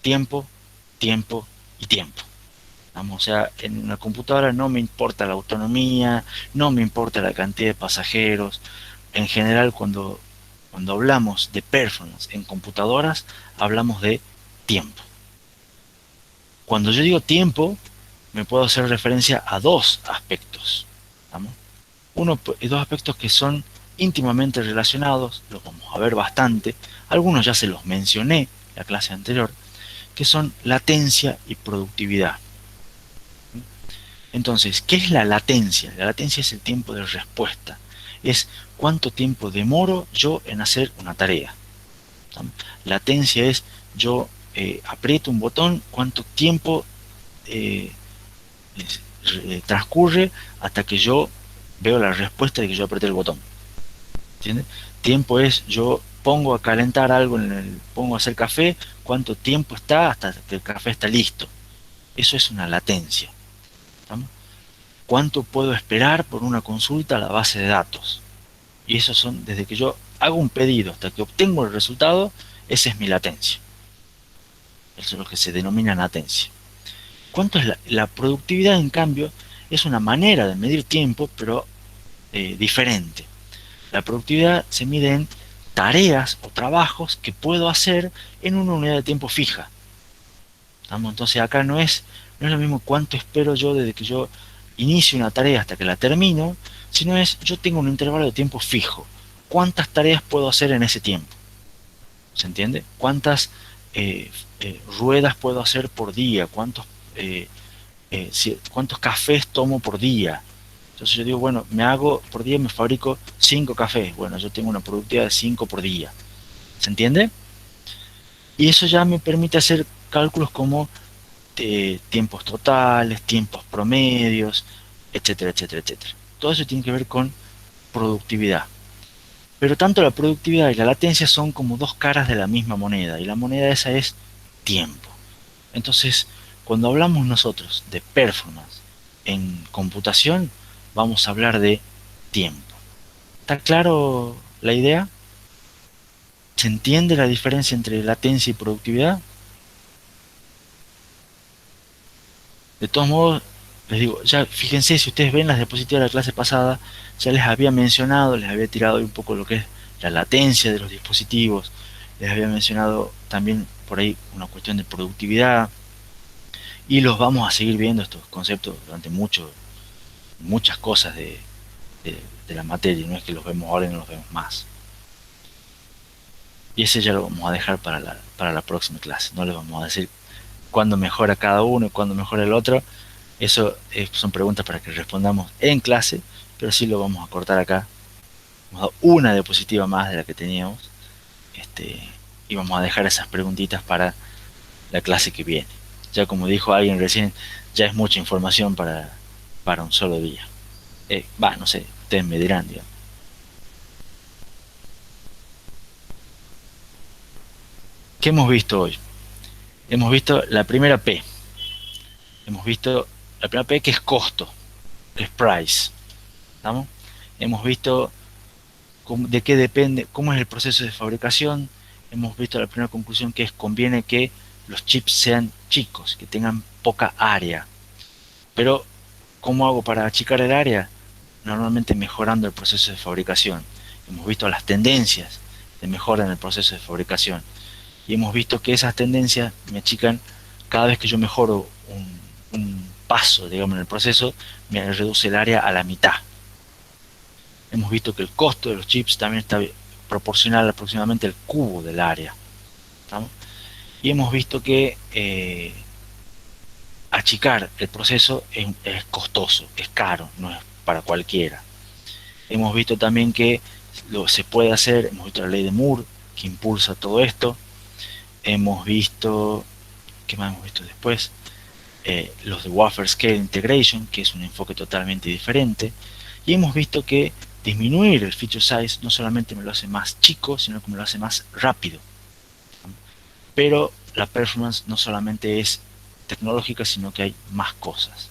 Tiempo, tiempo y tiempo. Vamos, o sea, en una computadora no me importa la autonomía, no me importa la cantidad de pasajeros. En general, cuando hablamos de performance en computadoras, hablamos de tiempo. Cuando yo digo tiempo, me puedo hacer referencia a dos aspectos. ¿Vamos? Uno y dos aspectos que son íntimamente relacionados, los vamos a ver bastante, algunos ya se los mencioné en la clase anterior, que son latencia y productividad. Entonces, ¿qué es la latencia? La latencia es el tiempo de respuesta, es cuánto tiempo demoro yo en hacer una tarea. Latencia es yo aprieto un botón, cuánto tiempo transcurre hasta que yo veo la respuesta de que yo apreté el botón. ¿entiendes? Tiempo es, yo pongo a calentar algo, pongo a hacer café, cuánto tiempo está hasta que el café está listo. Eso es una latencia. ¿Estamos? ¿Cuánto puedo esperar por una consulta a la base de datos? Y esos son, desde que yo hago un pedido hasta que obtengo el resultado, esa es mi latencia. Eso es lo que se denomina latencia. ¿Cuánto es la productividad, en cambio? Es una manera de medir tiempo, pero diferente. La productividad se mide en tareas o trabajos que puedo hacer en una unidad de tiempo fija. ¿Estamos? Entonces acá no es lo mismo cuánto espero yo desde que yo inicio una tarea hasta que la termino, sino es yo tengo un intervalo de tiempo fijo. ¿Cuántas tareas puedo hacer en ese tiempo? ¿Se entiende? ¿Cuántas ruedas puedo hacer por día? ¿Cuántos cafés tomo por día? Entonces yo digo, bueno, por día me fabrico 5 cafés. Bueno, yo tengo una productividad de 5 por día. ¿Se entiende? Y eso ya me permite hacer cálculos como tiempos totales, tiempos promedios, etcétera, etcétera, etcétera. Todo eso tiene que ver con productividad. Pero tanto la productividad y la latencia son como dos caras de la misma moneda, y la moneda esa es tiempo. Entonces, cuando hablamos nosotros de performance en computación, vamos a hablar de tiempo. ¿Está claro la idea? ¿Se entiende la diferencia entre latencia y productividad? De todos modos, les digo, ya fíjense, si ustedes ven las diapositivas de la clase pasada, ya les había mencionado, les había tirado un poco lo que es la latencia de los dispositivos, les había mencionado también por ahí una cuestión de productividad, y los vamos a seguir viendo estos conceptos durante muchas cosas de la materia, no es que los vemos ahora y no los vemos más. Y ese ya lo vamos a dejar para la próxima clase, no les vamos a decir cuándo mejora cada uno y cuándo mejora el otro. Eso son preguntas para que respondamos en clase, pero sí lo vamos a cortar acá. Vamos a dar una diapositiva más de la que teníamos, y vamos a dejar esas preguntitas para la clase que viene. Ya como dijo alguien recién, ya es mucha información para un solo día. No sé, ustedes me dirán, digamos. ¿Qué hemos visto hoy? Hemos visto la primera P. Hemos visto la primera P, que es costo, que es price. ¿Estamos? Hemos visto de qué depende, cómo es el proceso de fabricación. Hemos visto la primera conclusión, que es conviene que los chips sean chicos, que tengan poca área. Pero, ¿cómo hago para achicar el área? Normalmente mejorando el proceso de fabricación. Hemos visto las tendencias de mejora en el proceso de fabricación. Y hemos visto que esas tendencias me achican cada vez que yo mejoro un paso, digamos, en el proceso, me reduce el área a la mitad. Hemos visto que el costo de los chips también está proporcional aproximadamente al cubo del área. ¿Estamos? Y hemos visto que achicar el proceso es costoso, es caro, no es para cualquiera. Hemos visto también que se puede hacer, hemos visto la ley de Moore, que impulsa todo esto. Hemos visto, ¿qué más hemos visto después? Los de Wafer Scale Integration, que es un enfoque totalmente diferente. Y hemos visto que disminuir el feature size no solamente me lo hace más chico, sino que me lo hace más rápido. Pero la performance no solamente es tecnológica, sino que hay más cosas.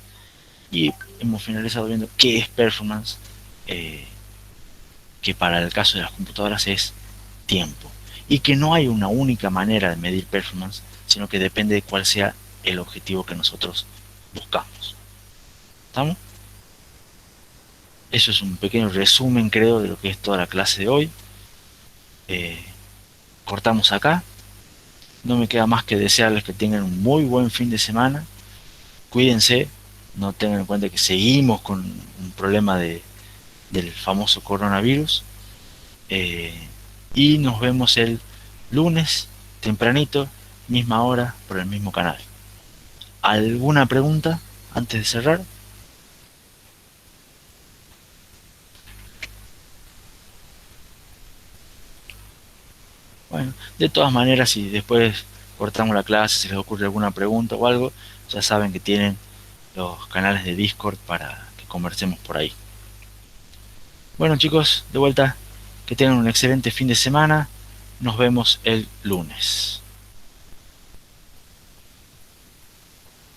Y hemos finalizado viendo qué es performance, que para el caso de las computadoras es tiempo. Y que no hay una única manera de medir performance, sino que depende de cuál sea el objetivo que nosotros buscamos. ¿Estamos? Eso es un pequeño resumen, creo, de lo que es toda la clase de hoy. Cortamos acá. No me queda más que desearles que tengan un muy buen fin de semana. Cuídense, no tengan en cuenta que seguimos con un problema del famoso coronavirus. Y nos vemos el lunes, tempranito, misma hora, por el mismo canal. ¿Alguna pregunta antes de cerrar? Bueno, de todas maneras, si después cortamos la clase, si les ocurre alguna pregunta o algo, ya saben que tienen los canales de Discord para que conversemos por ahí. Bueno, chicos, de vuelta, Que tengan un excelente fin de semana. Nos vemos el lunes.